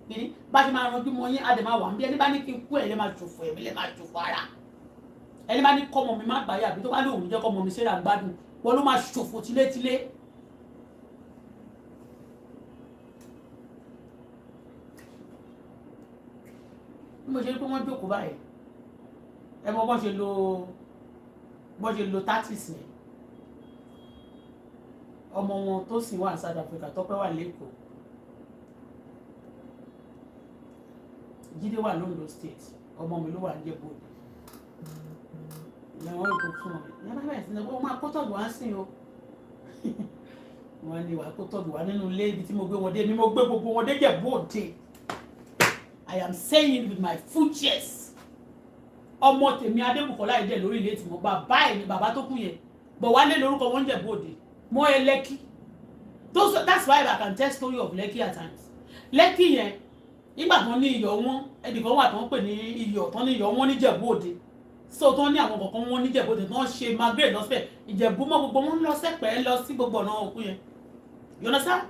kíní bá ṣe máa ranjú mọ́ yín àdè máa wà ń bí ẹni bá ní kí n kú ẹ̀ lè máa ṣòfò ẹ̀mí lè máa ṣòfò ara ẹni bá ní kọ́mọ mi má gbáyà àbí tó bá lóun jẹ́ kọ́mọ mi ṣe là gbádùn wọn ló máa ṣòfò tilétilé. bí mo ṣe rí pé wọ́n jókòó báyìí ẹ mọ bọ́n ṣe lo tactics yẹn ọmọ wọn tó sì wà ní South Africa tọ́pẹ́ wà lẹ́kọ̀ọ́ Jídé wà l'Ondo State ọmọ mi ló wà ní Ìjẹ̀bú Òde ìyẹn wọn kò fún ọ ìyẹn bá bẹ̀rẹ̀ sí ní wọ́n máa kó tọ̀gù wá sí o wọ́n ní wàá kó tọ̀gù wá nínú ilé ibi tí mo gbé wọn dé mi mo gbé gbogbo wọn dé Ìjẹ̀bú Òde. I am saying with my full chest ọmọ tèmi Adébùkọ́lá Ayinde lórí ilé tí mo bàbá ẹ̀ ni bàbá tó kú yẹn bọ̀ wálé lórúkọ wọn Ìjẹ̀bú Òde mọ́ ẹ Lẹ́kì that's why I can tell story of Lẹ́kì at times. Lẹ́kì yẹn nígbà tán ní iyọ̀ wọn ẹnìkan wà tán pè ní iyọ̀ tán ní iyọ̀ wọn ní Ìjẹ̀bú Òde so tán ní àwọn kọ̀ọ̀kan wọn ní Ìjẹ̀bú Òde tán ṣe migrate lọ́sẹ̀ Ìjẹ̀bú mọ́ gbogbo wọn lọ sẹ́pẹ̀ẹ́ lọ sí gbogbo ọ̀nà òkú yẹn you understand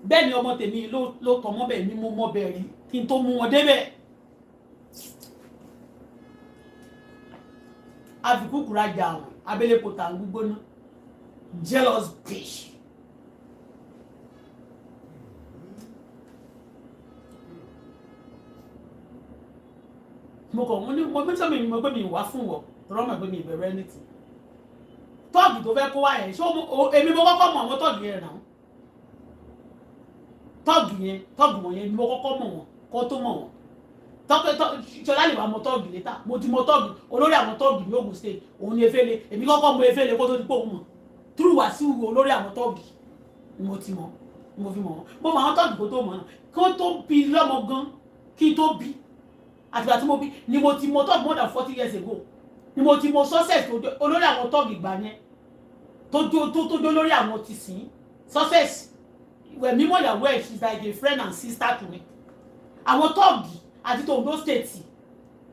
bẹ́ẹ̀ ni ọmọ tèmi ló tọ́ mọ́ bẹ́ẹ̀ ni mo mọ́ bẹ́ẹ̀ rí kí n tó mú wọn débẹ̀ àfikún kúrajà àwọn abẹ́lẹ́pọ̀ tà ń gbígbóná jealous bitch. mo mẹ́sàn mi mo gbé mi wá fún wọ tọ́rọ́ mọ̀ pé mi ìbẹ̀rẹ̀ anything tọ́ọ̀gì tó fẹ́ kó wá yẹn ṣé èmi mo kọ́kọ́ mọ̀ àwọn tọ́ọ̀gì yẹn náà tọ́ọ̀gì wọn yẹn mo kọ́kọ́ mọ̀ wọn kó tó mọ̀ wọn ṣọlá lè wà mọ tọ́ọ̀gì létà mo ti mọ tọ́ọ̀gì olórí àwọn tọ́ọ̀gì ní Ògùn State òun ni Efele èmi kọ́kọ́ mọ Efele kó tó di pé òun mọ̀ túrú Wasiu olórí àwọn tọ́ọ̀gì ni mo ti mọ̀ ni mo fi mọ̀ wọn mo mọ àwọn tọ́ọ̀gì kó tó mọ̀ náà kó tó bí lọ́mọ gan kí tó bí àtìgbà tí mo bí ni mo ti mọ tọ́ọ̀gì more than 40 years ago ni mo ti mọ success olórí àwọn tọ́ọ̀gì gbà yẹn tó jó lórí àwọn ti sìn success wẹ̀ mímọ́ ìyàwó ẹ̀ she's like a friend and sister to me àwọn tọ́ọ̀gì àti tó Ondo State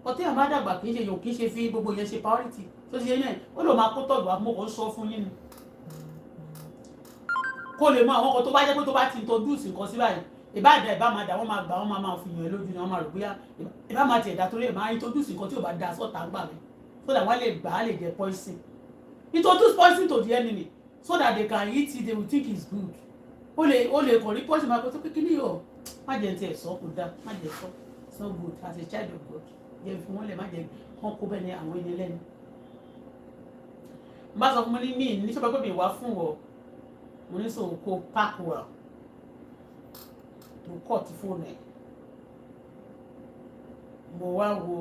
ọtí àwọn bá dàgbà kì í ṣe yòó kì í ṣe fi gbogbo yẹn ṣe priority tó ti ṣe yẹn ó lò máa kó tọ́ọ̀gì wá mo kàn ń sọ fún yín ni kó lè mọ àwọn kan tó bá jẹ́ pé tó bá ti introduce nǹkan sí báyìí ìbáàdà ìbá máa dà wọ́n máa gbà wọ́n máa fi yàn lójú ni wọ́n máa rò bóyá ìbá máa tiẹ̀ dá torí ẹ̀ máa introduce nǹkan tí ò bá da sọ́ta ń gbà mí so that wọ́n lè gbà á lè jẹ poison introduce poison to the enemy so that they can eat it they will think it's good ó lè kàn rí poison máa kó tó kékeré yìí ọ̀ má jẹ́ tiẹ̀ sọ kó dá má jẹ́ sọ so good as a child of God jẹ́ fún wọn lè má jẹ́ kán kó bẹ́ẹ̀ ni àwọn ènìyàn lẹ́nu n bá sọ fún mi ní ní sọ́pẹ́ pé mi wá fún ọ mo ní sọ kó pack well mo kọ́ ti fóònù ẹ̀ mo wá wo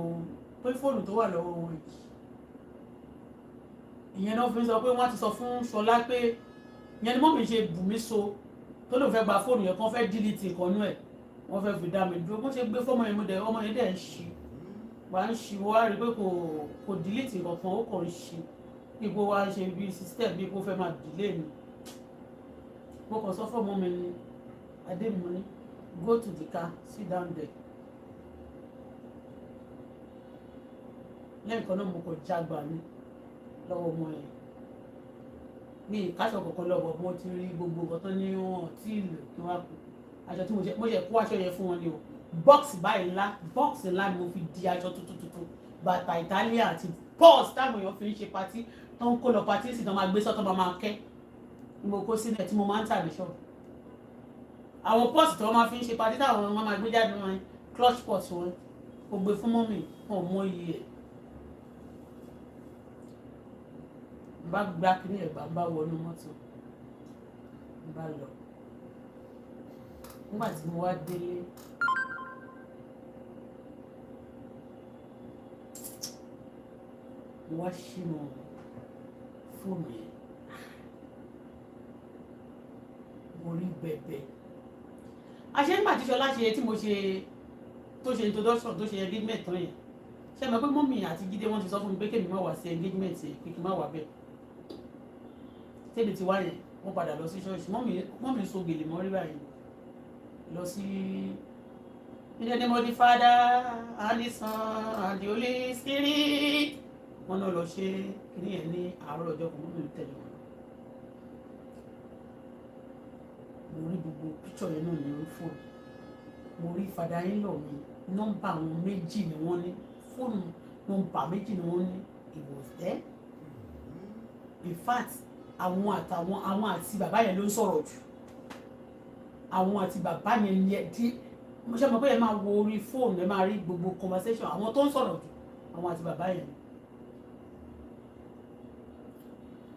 pé fóònù tó wà lọ́wọ́ wọn yìí ìyẹn náà fi sọ pé wọ́n ti sọ fún Ṣọlá pé ìyẹn ni mọ́mì ṣe bù mí so tó lóun fẹ́ gba fóònù yẹn kán fẹ́ dílítì ìkànnú ẹ̀ wọ́n fẹ́ fi dá mi dúró wọ́n ṣe gbé fọ́mọ yẹn mú dẹ̀ ọmọ yẹn dẹ̀ ń ṣí wà ń ṣí wọ́n á rí pé kò dílítì kankan ó kàn ń ṣí ipò wa ṣe bí system bí kò fẹ́ máa dìlé mi mo kàn sọ fọ́mọ mi ní adémọ́ni go to the car sit down there lẹ́yìn kan náà mo kàn jágbà mi lọ́wọ́ ọmọ yẹn ní ìkáṣọ kọ̀ọ̀kan lọ́wọ́ mo ti rí gbogbo nǹkan tó ní wọn tí ìlú kí wọ́n á kú aṣọ tí mo ṣe kó aṣọ yẹn fún wọn ni o bọ́ọ̀sì báyìí bọ́ọ̀sì ńlá ni mo fi di aṣọ tuntun bàtà Italian àti pọ́ọ̀sì táwọn èèyàn fi ń ṣe patí tó ń kó lọ patí sì tó máa gbé sọ́tọ́ máa kẹ́ ni mo kó sílẹ̀ tí mo máa ń tà ní ṣọ́ọ̀bù àwọn pọ́ọ̀sì tó máa fi ń ṣe patí táwọn máa gbé jáde wọn clutch pot wọn kò gbé fún mọ́mì wọn ò mọ iye ẹ̀ bá gbá kí ní ẹ̀gbà bá wọnú mọ́tò bá lọ nígbà tí mo wá délé mo wá ṣínú fóònù yẹn mo rí bẹ̀bẹ̀ àṣẹ nígbà tí Ṣọlá ṣe tí mo ṣe tó ṣe introduction tó ṣe engagement tán yẹn ṣe mọ̀ pé mọ́mì àti Jídé wọ́n ti sọ fún mi pé kémi má wá sí engagement yẹn pé kí n má wá bẹ́ẹ̀ tẹ́bi ti wá yẹn wọ́n padà lọ sí ṣọ́ọ̀ṣì mọ́mì so gèlè mọ́rí báyìí lọ sí in the name of the Father and the Son and the Holy Spirit wọ́n náà lọ ṣe kíní yẹn ní àárọ̀ ọjọ́ kan mọ́mì tẹ̀lé wọn. mo rí gbogbo píṣọ̀ yẹn náà ní orí fóònù mo rí fada yín lọ mi nọ́mbà àwọn méjì ni wọ́n ní fóònù nọ́mbà méjì ni wọ́n ní ìwòsàn in fact àwọn àti bàbá yẹn ló ń sọ̀rọ̀ jù àwọn àti bàbá yẹn yẹ tí mo ṣe mọ̀ pé ẹ máa wo orí fóònù ẹ máa rí gbogbo conversation àwọn tó ń sọ̀rọ̀ jù àwọn àti bàbá yẹn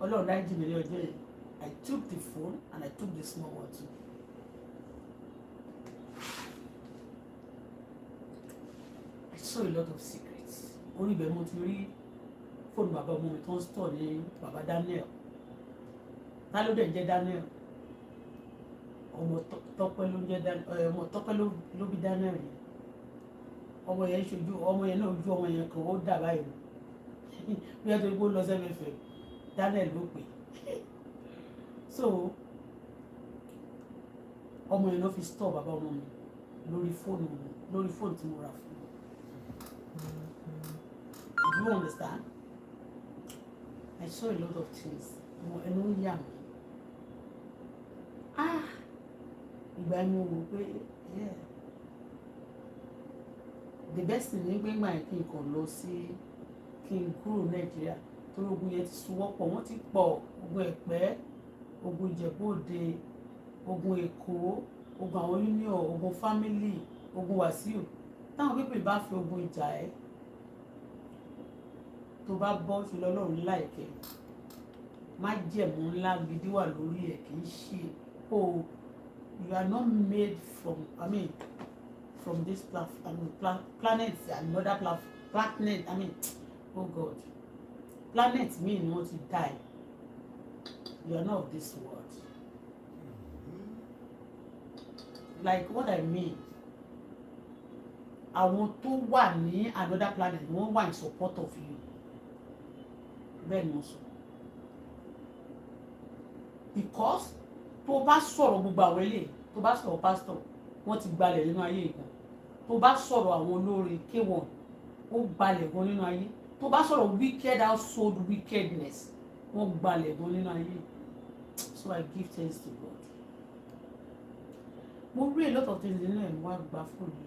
ọlọ́run dájú mi ní ọjọ́ yẹn I took the phone and I took the small one too. I saw a lot of secrets orí ibẹ̀ mo ti rí fóònù bàbá ọmọ mi tó ń stọ̀ ní bàbá Daniel ta ló dẹ̀ ń jẹ́ Daniel ọmọ Tọ́pẹ́ ló ń jẹ́ Daniel ọmọ Tọ́pẹ́ ló bí Daniel yẹn ọmọ yẹn ṣojú ọmọ yẹn náà ojú ọmọ yẹn kan ó dà báyìí bí wọ́n ti gbó lọ sẹ́fẹ̀fẹ̀ Daniel ló pè so ọmọ yẹn ló fi stọ̀ bàbá ọmọ mi lórí fóònù tí mo rà fún do you understand? I saw a lot of things ẹnu ń yà mí ìgbà mi wò pé the best thing ní gbẹ́ngbà yẹn kí n kàn lọ sí kí n kúrò Nàìjíríà torí ogun yẹn ti sowọ́pọ̀ wọ́n ti pọ̀ ogun Ẹ̀pẹ́ ogun Ìjẹ̀bú-Òde ogun Èkó ogun àwọn union ogun family ogun Wasiu táwọn pípé bá fi ogun ìjà ẹ́ tó bá bọ́ sí lọ́lọ́run láìpẹ́ má jẹ̀mú ńlá gidi wà lórí ẹ̀ kì í ṣe you are not made from this planet another planet oh God planet mi ni wọ́n ti die you are not of this world like what I mean àwọn tó wà ní another planet wọ́n wà in support of you bẹ́ẹ̀ ni mo sọ because tó bá sọ̀rọ̀ gbogbo àwọn eléyìí tó bá sọ̀rọ̀ pásítọ̀ wọ́n ti gbalẹ̀ nínú ayé ìgbà tó bá sọ̀rọ̀ àwọn olórin K1 ó gbalẹ̀ gan nínú ayé tó bá sọ̀rọ̀ wicked household wickedness wọ́n gbalẹ̀ gan nínú ayé so I give thanks to God mo rí a lot of things nínú ẹ̀ mo wá gba fóònù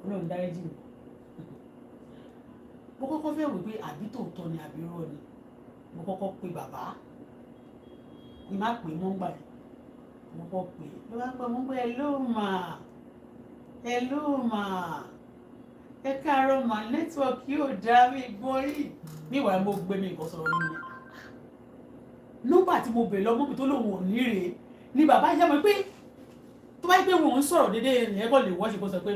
Ọlọ́run dáríjì mi mo kọ́kọ́ fẹ́ wò pé àbí tòótọ́ ni àbí irọ́ ni mo kọ́kọ́ pe bàbá ni má pè mọ́ gbà yẹn mo kọ́ pè ló bá gbọ́ mo gbọ́ hello ma ẹ káàárọ̀ mà nẹ́tíwọ̀kì yóò dá mi gbọ́ yìí níwàá mo gbé mi nǹkan sọ̀rọ̀ nínú ẹ̀ nọ́mbà tí mo bèèrè lọ́mọ́ mi tó lòun ò ní rèé ni bàbá yẹ mọ̀ pé tó bá yẹ pé wọn ń sọ̀rọ̀ déédéé ẹ̀ kọ́ lè wọ́n ṣe kó sọ pé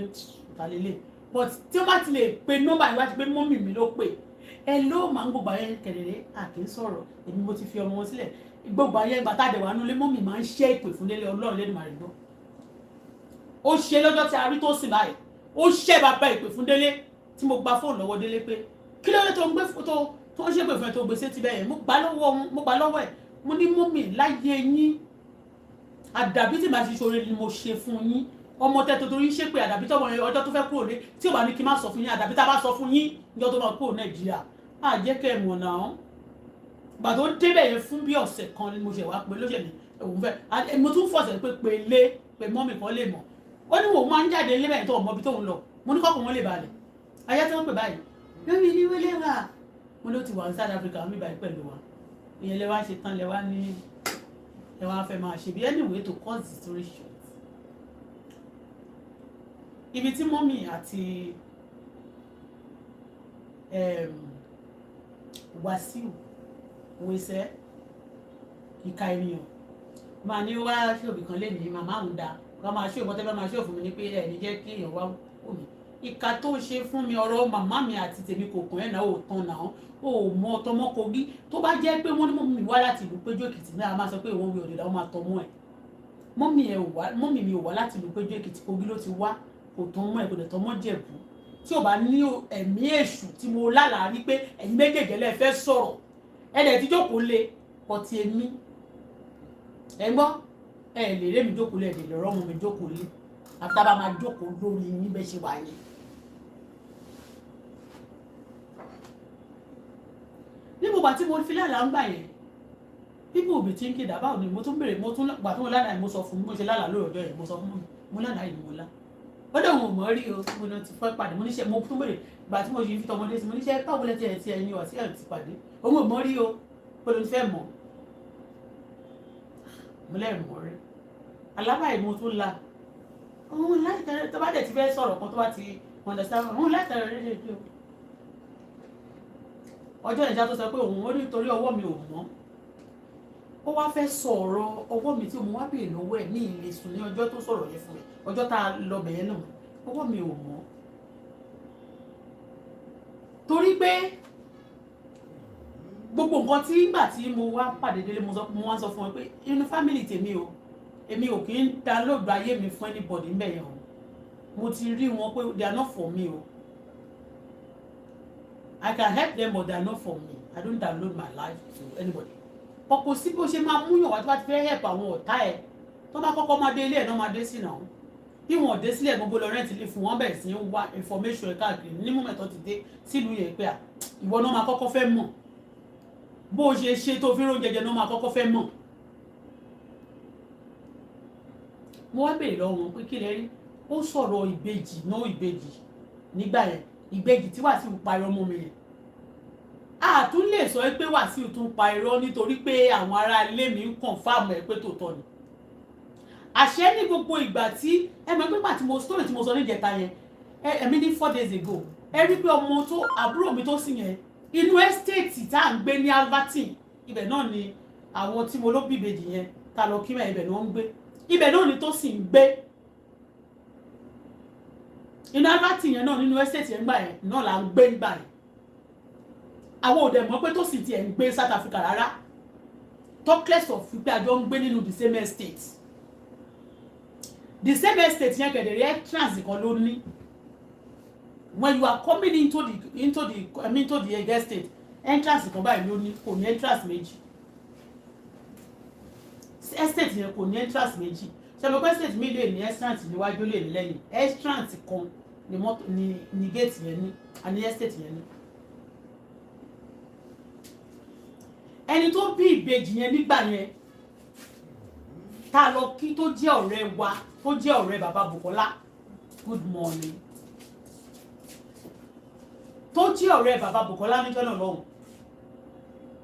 ta lélẹ̀ but tí wọ́n bá ti lè pe nọ́mbà yìí wá ti pé mọ́mì mi ló pè ẹ ló máa ń gbogbo ayé kẹrẹrẹ àkè ń sọ̀rọ̀ èmi mo ti fi ọmọ wọn sílẹ̀ gbogbo ayé ìgbà tá a dẹ̀ wà nulẹ̀ mọ́mì máa ń ṣe ìpè fún délé Ọlọ́run lẹ́nu màrí gbọ́ ó ṣe lọ́jọ́ tí a rí tó sì báyìí ó ṣe bàbá ìpè fún délé tí mo gba fóònù lọ́wọ́ délé pé kí ló dé tó ń gbé tó ń ṣe pè fún ẹ tó gbé sétí bẹ́ẹ̀ mo gbà lọ́wọ́ ẹ̀ mo ní mọ́mì láyé yín àdàbí tí màá ti ṣoore ni mo ṣe fún yín ọmọ tẹ́tọ́ torí ṣe pé àdàbí tọ́mọ ọjọ́ tó fẹ́ kúrò ní tí ò bá ní kí n má sọ fún yín àdàbí tá a bá sọ fún yín níjọ́ tó máa kúrò Nàìjíríà á jẹ́ kẹ́ ẹ̀ mọ̀ náà gbà tó débẹ̀ yẹn fún bí ọ̀sẹ̀ kan ni mo ṣe wá pé lóṣèlú òun fẹ́ mo tún fọ̀sẹ̀ pé mọ́mì kan lè mọ̀ ó ní wò ó máa ń jáde ilé bẹ́ẹ̀ tó ọmọ ibi tóun lọ mo ní kọ́kọ́ wọn lè balẹ̀ ayé tí wọ́n pè báyìí lórí ní wọlé wà mo ló ti wà ní South Africa mi báyìí pẹ̀lú wa ìyẹn lè wá ṣe tán lè wá ní ẹ wá fẹ́ máa ṣe bí anyway to cut the story short ibi tí mọ́mì àti Wasiu wẹsẹ̀ ìka ènìyàn máa ní wá ṣòbí kan lé ní màmá òun dá ká máa ṣó ìmọ̀tẹ́ bá máa ṣó fún mi ní pé ẹ̀ ní jẹ́ kí èèyàn wá wò mí ìka tó ṣe fún mi ọ̀rọ̀ màmá mi àti tèmi kò kàn ẹ̀ náà ò tán náà ó mọ ọtọmọ Kogi tó bá jẹ́ pé wọ́n ní mọ́mì wá láti ìlú Péjú Èkìtì náà máa sọ pé òun wí òdìdá wọn máa tọ́ mọ́ ẹ̀ mọ́mì mi ò wá láti ìlú Péjú Èkìtì Kogi ló ti wá kò tán mọ́ ẹ̀ kò dẹ̀ tán mọ́ Jẹ̀bú tí ò bá ní ẹ̀mí èṣù tí mo lálàá rí pé ẹ̀yin méjèèjì lẹ fẹ́ sọ̀rọ̀ dẹ̀ ti jókòó lé ọtí èmi ẹ gbọ́ ẹ lè rémi jókòó lé ẹ̀dẹ̀ lọ́rọ́ mu mi jókòó lé àtàbà máa jókòó lórí yín bẹ́ẹ̀ ṣe wà yẹn. níbo bá tí mo fi lálàá ń gbà yẹn people be thinking that báwo ni mo tún bèrè mo tún gbà tó mo lálàá mo sọ fún mi mo ṣe lálàá lórí ọjọ́ yẹn mo sọ fún mi mo lálàá yìí mo lá ó dẹ̀ wọn ò mọ̀ rí o mo náà ti fẹ́ pàdé mo níṣẹ́ mo tún bèrè gbà tí mo ṣe fi tọmọdé sí mo níṣẹ́ báwo lẹ ti ẹ̀ ti ẹ̀yin wá sí ẹ̀ ti pàdé òun ò mọ̀ rí o pé ló ti fẹ́ mọ̀ mo lẹ́rìn mọ̀ rí alábàáyé mo tún la òun láì tẹ̀lé tó bá dẹ̀ ti fẹ́ sọ̀rọ̀ kan tó bá ti understand òun láì tẹ̀lé rédíò ọjọ́ ìjà tó sọ pé òun ó nítorí ọwọ́ mi ò mọ́ ó wá fẹ́ sọ̀rọ̀ ọwọ́ mi tí mo wá bèèrè lọ́wọ́ ẹ̀ ní ilé sùn ní ọjọ́ tó sọ̀rọ̀ yẹn fún mi ọjọ́ tá a lọ bẹ̀yẹn náà ọwọ́ mi ò mọ́ torí pé gbogbo nǹkan tí nígbà tí mo wá pàdé délé mo wá sọ fún ẹ pé inú fámìlì tèmi o èmi ò kì í download ayé mi fún anybody ń bẹ̀yẹn o mo ti rí wọn pé they are not for me o I can help them but they are not for me I don't download my life to anybody ọkọ̀ sí bó ṣe máa múyàn wá tó bá ti fẹ́ help àwọn ọ̀tá ẹ̀ tó bá kọ́kọ́ máa dé ilé ẹ̀ náà máa dé sí náà bí wọn ò dé sílẹ̀ gbogbo lọ rẹ́ǹtì lè fún wọn bẹ̀rẹ̀ sí ń wá information ẹ̀ káàkiri ní mọ̀mẹ́tọ́ ti dé sílùú yẹn pé ìwọ náà máa kọ́kọ́ fẹ́ mọ̀ bó ṣe ṣe tó fi róúnjẹ jẹ náà máa kọ́kọ́ fẹ́ mọ̀. mo wá béèrè lọ́wọ́ wọn pé kí lẹ rí ó sọ̀rọ̀ ìbejì náà ìbejì nígbà yẹn ìbejì tí Wasiu parí ọmọ mi yẹn a tún lè sọ pé Wasiu tún pa irọ́ nítorí pé àwọn ará ilé mi ń confirm ẹ̀ pé tòótọ́ ni àṣẹ ní gbogbo ìgbà tí ẹ mọ̀ pé pàtí mo story tí mo sọ ní ìjẹta yẹn ẹ̀mí ní 4 days ago ẹ rí pé ọmọ tó àbúrò mi tó sì yẹn inú estate tá à ń gbé ní Albertine ibẹ̀ náà ni àwọn tí mo ló bí ìbejì yẹn ta lọ kí mẹ́ ibẹ̀ náà ń gbé ibẹ̀ náà ni tó sì ń gbé inú Albertine yẹn náà nínú estate yẹn gbà yẹn náà là ń gbé gbà yẹn àwọn òde mọ̀ pé tó sì tiẹ̀ ń gbé South Africa rárá talkless of pé àjọ ń gbé nínú the same estate yẹn kẹ̀dẹ̀rẹ́ entrance kan ló ní when you are coming into the estate entrance kan báyìí ló ní kò ní entrance méjì estate yẹn kò ní entrance méjì ṣàbẹ̀ pé estate mi lè ní entrance níwájú lè ní lẹ́yìn entrance kan ní gate yẹn ní àní estate yẹn ní. ẹni tó bí ìbejì yẹn nígbà yẹn tá a lọ kí tó jẹ́ ọ̀rẹ́ wa tó jẹ́ ọ̀rẹ́ bàbá Bukola good morning tó jẹ́ ọ̀rẹ́ bàbá Bukola níjọ́ náà lọ́hùn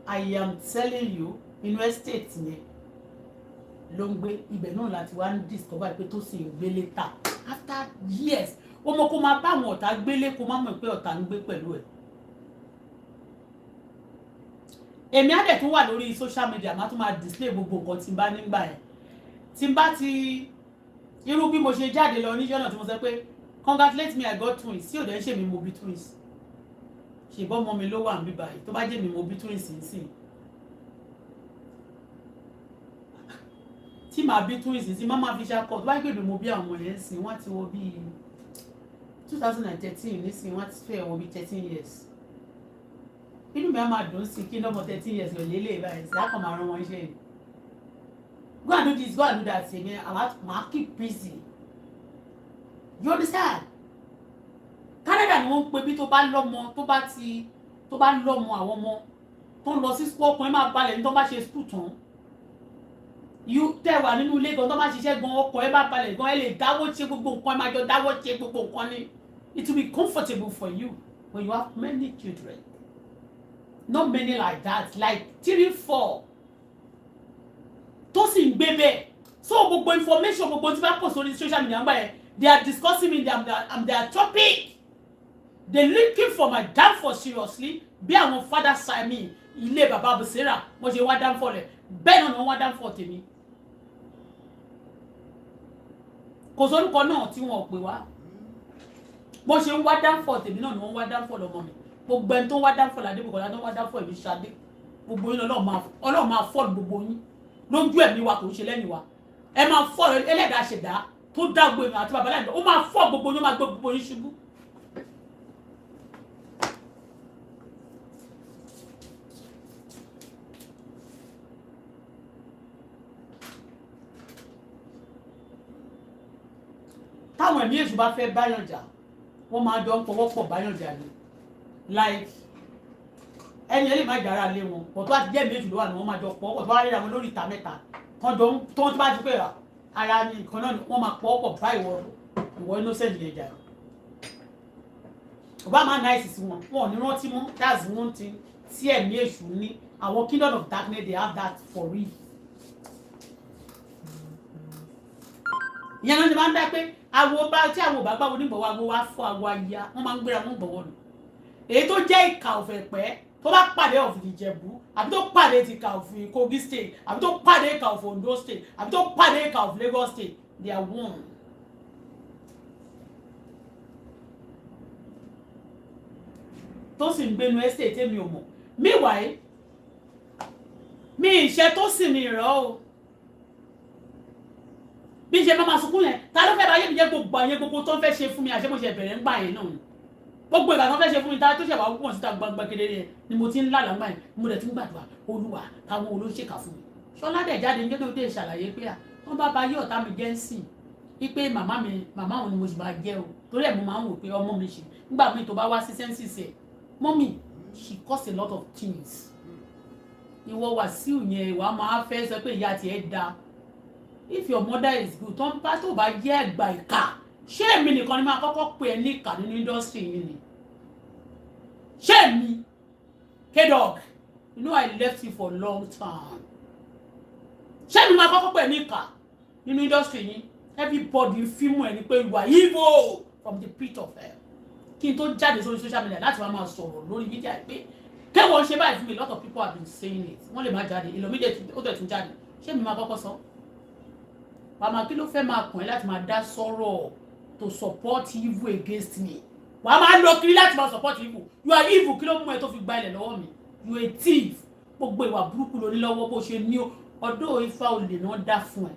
I am telling you inú estate yẹn ló ń gbé ibẹ̀ náà láti wá ń discover pé tó sì ń gbé later after years ó mọ kó máa bá àwọn ọ̀tá gbélé kó má mọ̀ pé ọ̀tá ń gbé pẹ̀lú ẹ̀. èmi á dẹ̀ tún wà lórí social media má tún máa display gbogbo nǹkan tí n bá nígbà yẹn tí n bá ti irú bí mo ṣe jáde lọ níjọ́ náà tí mo sọ pé congratulate me I got twins tí ò dẹ̀ ń ṣe mi mo bí twins ṣèbọ́ ọmọ mi ló wà níbí báyìí tó bá jẹ́ mi mo bí twins nísìn tí màá bí twins nísìn má máa fi ṣakọ tó bá gbèdè mo bí àwọn yẹn sìn wọ́n ti wọ bí 2013 nísìn wọ́n ti fẹ́ wọ bí 13 years inú mi á máa dùn sí kí lọ́mọ 13 years lọ lélẹ̀ báyìí sí àkàn máa rán wọn iṣẹ́ yìí go and do this go and do that ṣe ni máa keep busy you understand Canada ni wọ́n ń pè bí tó bá lọ́mọ tó bá lọ́mọ àwọn ọmọ tó ń lọ sí school ọkùnrin máa balẹ̀ ní tó bá ṣe school tán tẹ́ wà nínú ilé gan tó bá ṣiṣẹ́ gan ọkọ̀ ẹ bá balẹ̀ gan ẹ lè dáwọ́ ṣe gbogbo nǹkan ẹ máa jọ dáwọ́ ṣe gbogbo nǹkan ni it will be comfortable for you when you have many children. Not many like that, like 3, 4. Tó sì ń gbé bẹ́ẹ̀. So gbogbo information gbogbo tí bá post on social media ngba yẹn, they are discussing me I'm their topic. They looking for my downfall seriously. Bí àwọn father side mi ilé bàbá Busera, mo ṣe wá downfall ẹ̀. Bẹ́ẹ̀ náà ni wọ́n wá downfall tèmi. Kò sórúkọ náà tí wọ́n pè wá. Mo ṣe ń wá downfall tèmi náà ni wọ́n wá downfall ọmọ mi. Gbogbo ẹni tó wá downfall Adébùkọ́lá tó wá downfall èmi Ṣadé gbogbo yín Ọlọ́run máa fall gbogbo yín lójú ẹ̀mí wa kò ń ṣe lẹ́yìn wa ẹ máa fall ẹlẹ́dàá ṣẹ̀dá tó dá gbogbo èmi àti bàbá láìpẹ́ ó máa fall gbogbo yín máa gbé gbogbo yín ṣubú. táwọn ẹ̀mí èṣù bá fẹ́ báyàn jà wọ́n máa jọ ń pọwọ́pọ̀ báyàn jà ni like ẹni ẹ lè má jára lé wọn pọ̀ tó bá ti jẹ́ ẹ̀mí èṣù ló wà ní wọ́n máa jọ pọ̀ ọ̀pọ̀ tó bá rí àwọn lórí ìta mẹ́ta kan jọ tó bá ti pé ara ni nǹkan náà wọ́n máa pọwọ́pọ̀ bá ìwọ innocent yẹn jà ọba máa náìsì sí wọn wọn ò ní rántí mọ́ that's one thing tí ẹ̀mí èṣù ní àwọn kingdom of darkness they have that for real. ìyẹn náà ni máa ń dá pé àwo bá tí àwọn òbá gbáwo nígbọ̀wọ́ àwo wá fọ́ àwo aya wọ́n máa ń gbéra wọn gbọ̀wọ́ nù èyí tó jẹ́ ìkà ọ̀fẹ́ pẹ́ tó bá pàdé of Ìjẹ̀bú àbí tó pàdé ti ìkà of Kogi state àbí tó pàdé ìkà of Ondo state àbí tó pàdé ìkà of Lagos state they are one. tó sì ń gbénu estate èmi ò mọ̀ meanwhile mi ìṣe tó sì ní ìrọ̀ o bí ṣe máa sunkún yẹn ta ló fẹ́ bá yé mi jẹ́ gbogbo àyè gbogbo tó ń fẹ́ ṣe fún mi àṣẹ mo ṣe bẹ̀rẹ̀ ń gbà yẹn náà ni gbogbo ìgbà tó ń fẹ́ ṣe fún mi ta tó ṣe wà púpọ̀ síta gbangba kedere yẹn ni mo ti ń lálàá gbà yẹn mo dẹ̀ ti ń gbàdúrà olúwa táwọn olóṣèkà fún mi ṣọlá dẹ̀ jáde níjẹ́ tó dé ṣàlàyé pé à wọ́n bá ba yé ọ̀tá mi jẹ́ ń sìn wípé màmá òun ni mo sì máa jẹ́ o torí ẹ̀ mo máa ń wò pé ọmọ mi ṣe nígbà míì tó bá wá sí sẹ́ńsìsì ẹ̀ mọ́mì she caused a lot of things ìwọ Wasiu yẹn ìwà máa fẹ́ sọ pé ìyá tiẹ̀ da if your mother is good tó ń bá tó bá jẹ́ ẹ̀gbà ìka ṣé èmi nìkan ni máa kọ́kọ́ pè ẹ́ ní ìka nínú industry yìí ni ṣé èmi K-Dog you know I left you for a long time ṣé èmi máa kọ́kọ́ pè ẹ́ ní ìka nínú industry yìí everybody fíìmù ẹ̀ ní pé you are evil from the pit of hell kí n tó jáde sórí social media láti máa sọ̀rọ̀ lórí mídíà pé kẹ́wọ̀n ṣe báyìí fún mi a lot of people have been saying it wọ́n lè má jáde ìlò méjì ó tẹ̀ tún jáde ṣé mi máa kọ́kọ́ sọ wàá kí ló fẹ́ máa kàn ẹ́ láti máa dá sọ̀rọ̀ to support evil against me wàá máa lọ kiri láti máa support evil you are evil kí ló mú ẹ tó fi gba ilẹ̀ lọ́wọ́ mi you a thief gbogbo ìwà burúkú ló ní lọ́wọ́ bó ṣe ní ọdọ́ ifá olè náà dá fún ẹ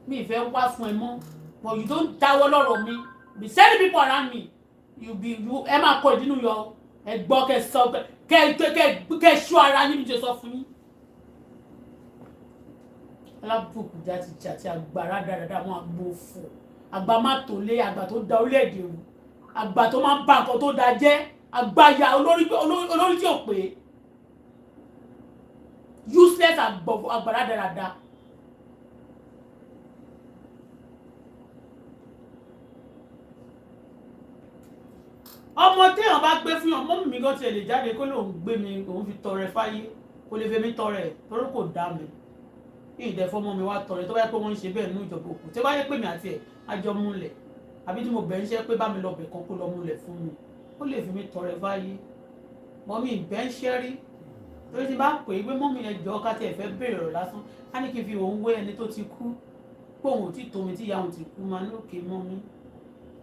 mi ìfẹ́ wá fún ẹ mọ́ but you don't dáwọ́ lọ́rọ̀ mi be sending people around me you ẹ máa kọ ìdínú yọ ẹ gbọ́ kẹ sọ kẹ ṣú ara yín níjẹ sọ fún yín alábùkù jàti agbára dáradára wọn agbófò àgbà má tó lé àgbà tó da orílẹ̀-èdè rú àgbà tó máa ń ba nǹkan tó da jẹ́ àgbàyà olórí tí ò pé useless àgbàrá dáradára. ọmọ téèyàn bá gbé fún ọmọ mi gan tiẹ̀ lè jáde kó lóun gbé mi òun fi tọrẹ fáyé kó lè fẹ́ mi tọrẹ torí kò dá mi ní ìdẹ́fọ́mọ́ mi wá tọrẹ tó bá yẹ pé wọ́n ń ṣe bẹ́ẹ̀ nínú ìjọba òkú tí ó bá yẹ pé mi àti ẹ̀ àjọ múlẹ̀ àbí tí mo bẹ̀ ń ṣe pé bá mi lọ bẹ̀ kan kó lọ múlẹ̀ fún mi ó lè fi mi tọrẹ fáyé mọ́ mi ìbẹ́ ń ṣẹ́ rí torí ti bá pè é pé mọ́ mi ẹjọ́ ká tiẹ̀ fẹ́ bèrè ọ̀rọ̀ lásán á ní kí n fi òun wé ẹni tó ti kú pé òun ò tí tó mi tí ìyá òun ti kú máa ní òkè mọ́ mi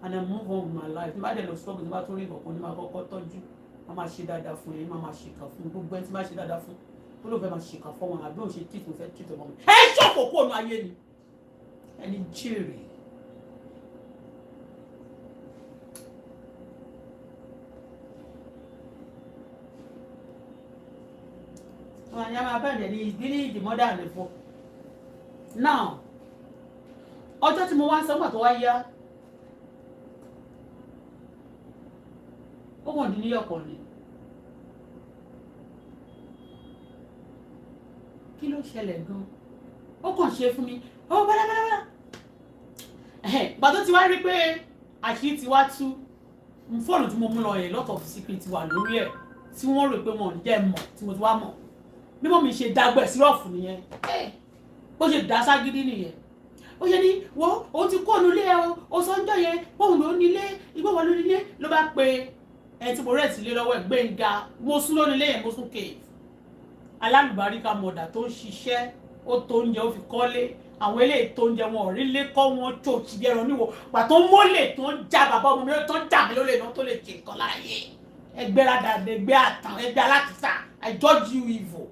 and I move on with my life tí bá dẹ̀ lọ sọ́ọ̀bù tí bá tó rí ìkọ̀kan ní máa kọ́kọ́ tọ́jú máa máa ṣe dáadáa fún yẹn máa ṣèkà fún gbogbo ẹni tí bá ṣe dáadáa fún ó ló fẹ́ máa ṣèkà fún wọn àbí òun ṣe tìtù fẹ́ tìtù ọmọ mi ẹ ṣọ̀pọ̀ kó ònú ayé ni ẹni jèrè. wọn àyà máa bẹ̀rẹ̀ ní ìbílẹ̀ ìdìmọ́dà àlefọ́ now ọjọ́ tí mo wá ń sọ́gbà tó wá yá ó wọ̀n ní New York ni kí ló ṣẹlẹ̀ gan ó kàn ṣe fún mi ó bálábálábá gbàtó ti wá rí pé àṣírí ti wá tú fóònù tí mo mú lọ yẹn lot of secret wà lórí ẹ̀ tí wọ́n rò pé wọn ò ní jẹ́ mọ̀ tí mo ti wá mọ̀ bí mo mi ṣe dágbẹ̀ sírọ̀fù nìyẹn bó ṣe dá ságídí nìyẹn ó yẹ ní wo ó ti kó ònú ilé ẹ o sọ́njọ́ yẹn bóun ló nílé igbó wọn ló nílé ló bá pe ẹni tí mo rẹ̀ sílé lọ́wọ́ ẹ̀ Gbénga mo sún lónìí lẹ́yìn mo sún cave alálùbáríkà mọ̀dà tó ń ṣiṣẹ́ ó tó oúnjẹ ó fi kọ́lé àwọn eléyìí tó oúnjẹ wọn ò rí lé kọ́ wọn tó ti bí ẹran níwò pàtó mólè tó ń já bàbá ọmọ mi tó ń jà mí lólè náà tó lè jẹ nǹkan láàyè ẹgbẹ́ rádàdà ẹgbẹ́ àtàn ẹgbẹ́ alákìsà I judge you evil